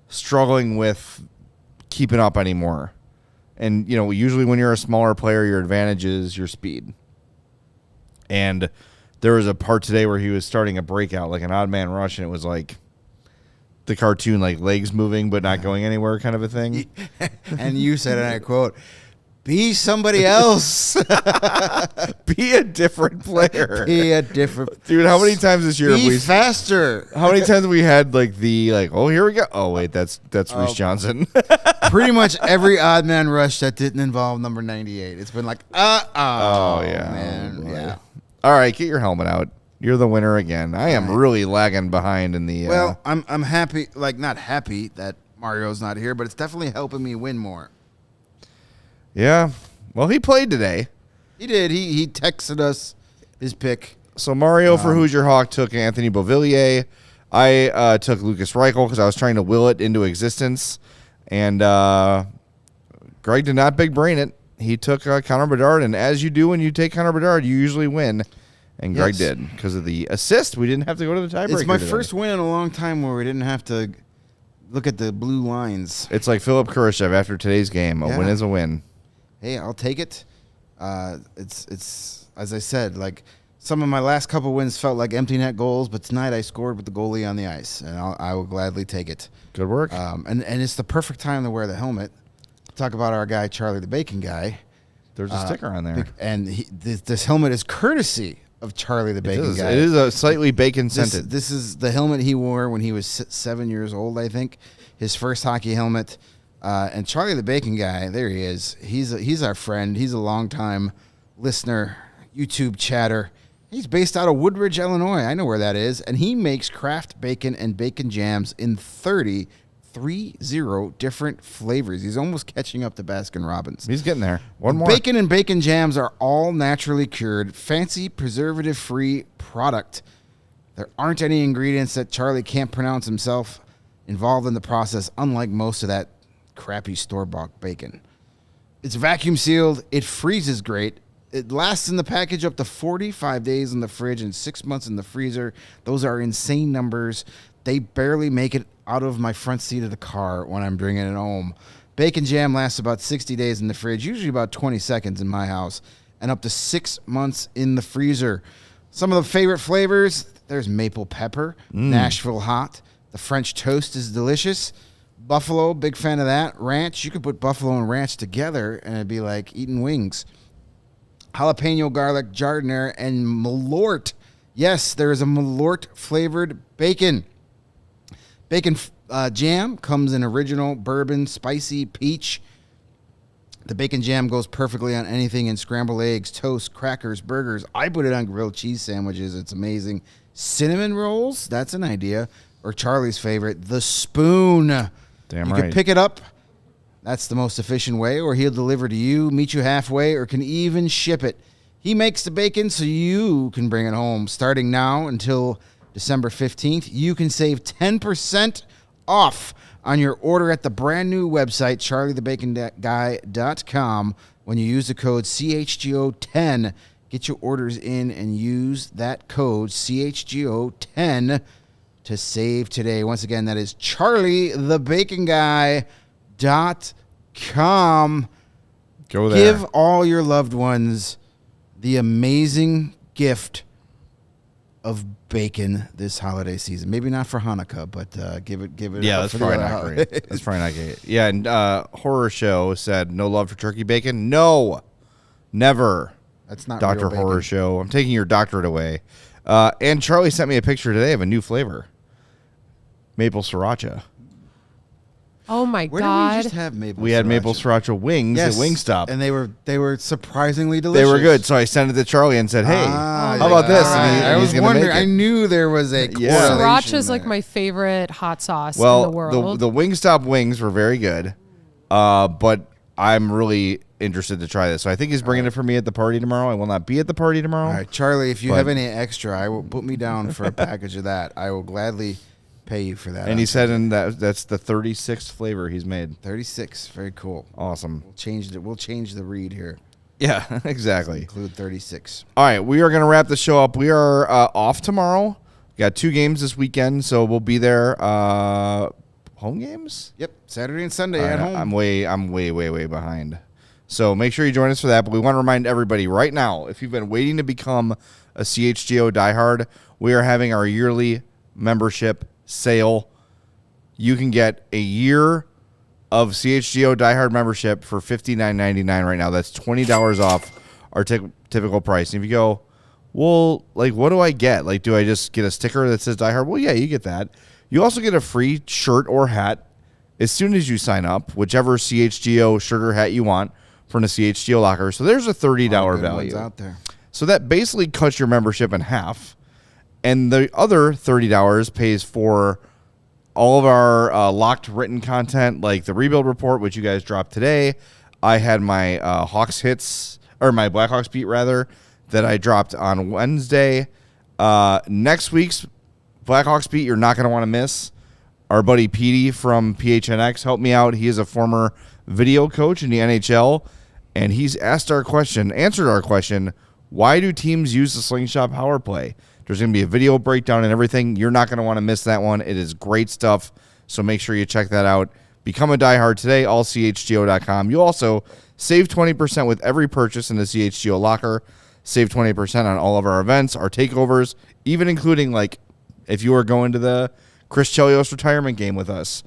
struggling with keeping up anymore. And, usually when you're a smaller player, your advantage is your speed. And there was a part today where he was starting a breakout, like an odd man rush, and it was like the cartoon, like legs moving but not going anywhere kind of a thing. And you said, and I quote, "Be somebody else." Be a different player. Be a different... Dude, how many times this year have Be we... faster. How many times have we had oh, here we go. Oh, wait, that's Reese Johnson. Pretty much every odd man rush that didn't involve number 98. It's been like, oh, yeah. Man, Oh, yeah. All right, get your helmet out. You're the winner again. I am really lagging behind in the... Well, I'm happy, not happy that Mario's not here, but it's definitely helping me win more. Yeah. Well, he played today. He did. He texted us his pick. So Mario for Who's Your Hawk took Anthony Beauvillier. I took Lucas Reichel because I was trying to will it into existence. And Greg did not big brain it. He took Connor Bedard, and as you do when you take Connor Bedard, you usually win. And Greg did because of the assist. We didn't have to go to the tiebreaker. It's my today. first win in a long time where we didn't have to look at the blue lines. It's like Philip Kurashev after today's game. A win is a win. Hey, I'll take it. It's as I said, like some of my last couple wins felt like empty net goals, but tonight I scored with the goalie on the ice, and I will gladly take it. Good work. And it's the perfect time to wear the helmet. Talk about our guy Charlie the Bacon guy. There's a sticker on there, and this helmet is courtesy of Charlie the Bacon guy. It is a slightly bacon scented. This is the helmet he wore when he was 7 years old, I think. His first hockey helmet. And Charlie the Bacon guy, there he is. He's our friend. He's a longtime listener, YouTube chatter. He's based out of Woodridge, Illinois. I know where that is. And he makes craft bacon and bacon jams in 30 different flavors. He's almost catching up to Baskin-Robbins. He's getting there. One more. Bacon and bacon jams are all naturally cured, fancy, preservative-free product. There aren't any ingredients that Charlie can't pronounce himself involved in the process, unlike most of that crappy store-bought bacon. It's vacuum sealed. It freezes great. It lasts in the package up to 45 days in the fridge and 6 months in the freezer. Those are insane numbers. They barely make it out of my front seat of the car when I'm bringing it home. Bacon jam lasts about 60 days in the fridge, usually about 20 seconds in my house, and up to 6 months in the freezer. Some of the favorite flavors, there's maple pepper, Nashville hot. The French toast is delicious. Buffalo, big fan of that. Ranch, you could put buffalo and ranch together, and it'd be like eating wings. Jalapeno garlic, jardiniere, and Malort. Yes, there is a Malort-flavored bacon. Bacon jam comes in original bourbon, spicy peach. The bacon jam goes perfectly on anything in scrambled eggs, toast, crackers, burgers. I put it on grilled cheese sandwiches. It's amazing. Cinnamon rolls, that's an idea. Or Charlie's favorite, the spoon. Damn you right. can pick it up. That's the most efficient way. Or he'll deliver to you, meet you halfway, or can even ship it. He makes the bacon so you can bring it home. Starting now until December 15th, you can save 10% off on your order at the brand new website, charliethebaconguy.com. When you use the code CHGO10, get your orders in and use that code CHGO10 to save today. Once again, that is charliethebaconguy.com. Go there. Give all your loved ones the amazing gift of bacon this holiday season. Maybe not for Hanukkah, but give it. Yeah, up that's for the probably other not holidays. great. That's probably not great. Yeah, and Horror Show said no love for turkey bacon. No, never. That's not Dr. real bacon. Horror Show. I'm taking your doctorate away. And Charlie sent me a picture today of a new flavor. Maple sriracha. Oh my Where God. did we just have maple? We had sriracha? maple sriracha wings at Wingstop. and they were surprisingly They delicious. were good, so I sent it to Charlie and said, "Hey, Ah, how about this?" all And right. I he's was gonna wondering. make it. I knew there was a Yeah. correlation Sriracha is like there. my favorite hot sauce Well, in the world. the Wingstop wings were very good, but I'm really interested to try this. So I think he's bringing it for me at the party tomorrow. I will not be at the party tomorrow. All right, Charlie, if you But- have any extra, I will put me down for a package of that. I will gladly pay you for that. And he said that's the 36th flavor he's made. 36. Very cool. Awesome. We'll change the read here. Yeah, exactly. Include 36. All right, we are going to wrap the show up. We are off tomorrow. Got 2 games this weekend, so we'll be there. Home games? Yep, Saturday and Sunday All at right, home. I'm way behind. So make sure you join us for that. But we want to remind everybody right now, if you've been waiting to become a CHGO diehard, we are having our yearly membership sale. You can get a year of CHGO diehard membership for $59.99 right now. That's $20 off our typical price. And if you go, well, like, what do I get? Like, do I just get a sticker that says diehard? Well, yeah, you get that. You also get a free shirt or hat as soon as you sign up, whichever CHGO shirt or hat you want from the CHGO locker. So there's a $30 value out there. So that basically cuts your membership in half. And the other $30 pays for all of our locked written content, like the rebuild report, which you guys dropped today. I had my Hawks hits, or my Blackhawks beat rather, that I dropped on Wednesday. Next week's Blackhawks beat, you're not going to want to miss. Our buddy Petey from PHNX helped me out. He is a former video coach in the NHL, and he's answered our question, why do teams use the slingshot power play? There's going to be a video breakdown and everything. You're not going to want to miss that one. It is great stuff, so make sure you check that out. Become a diehard today, allchgo.com. You also save 20% with every purchase in the CHGO locker. Save 20% on all of our events, our takeovers, even including, like, if you were going to the Chris Chelios retirement game with us.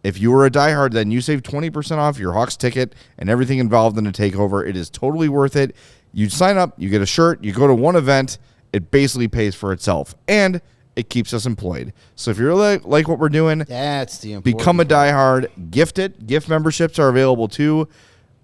If you were a diehard, then you save 20% off your Hawks ticket and everything involved in the takeover. It is totally worth it. You sign up, you get a shirt, you go to one event, it basically pays for itself, and it keeps us employed. So if you really like what we're doing, that's the important become a part. diehard, gift it. Gift memberships are available too.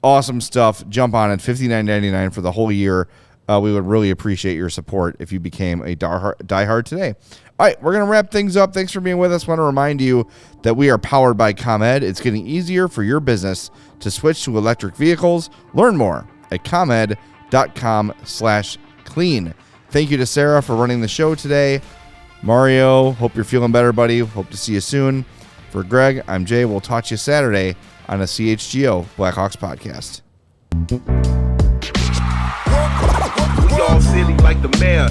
Awesome stuff. Jump on it, $59.99 for the whole year. We would really appreciate your support if you became a diehard today. All right, we're going to wrap things up. Thanks for being with us. I want to remind you that we are powered by ComEd. It's getting easier for your business to switch to electric vehicles. Learn more at comed.com/clean. Thank you to Sarah for running the show today. Mario, hope you're feeling better, buddy. Hope to see you soon. For Greg, I'm Jay. We'll talk to you Saturday on a CHGO Blackhawks podcast. We all silly like the mayor.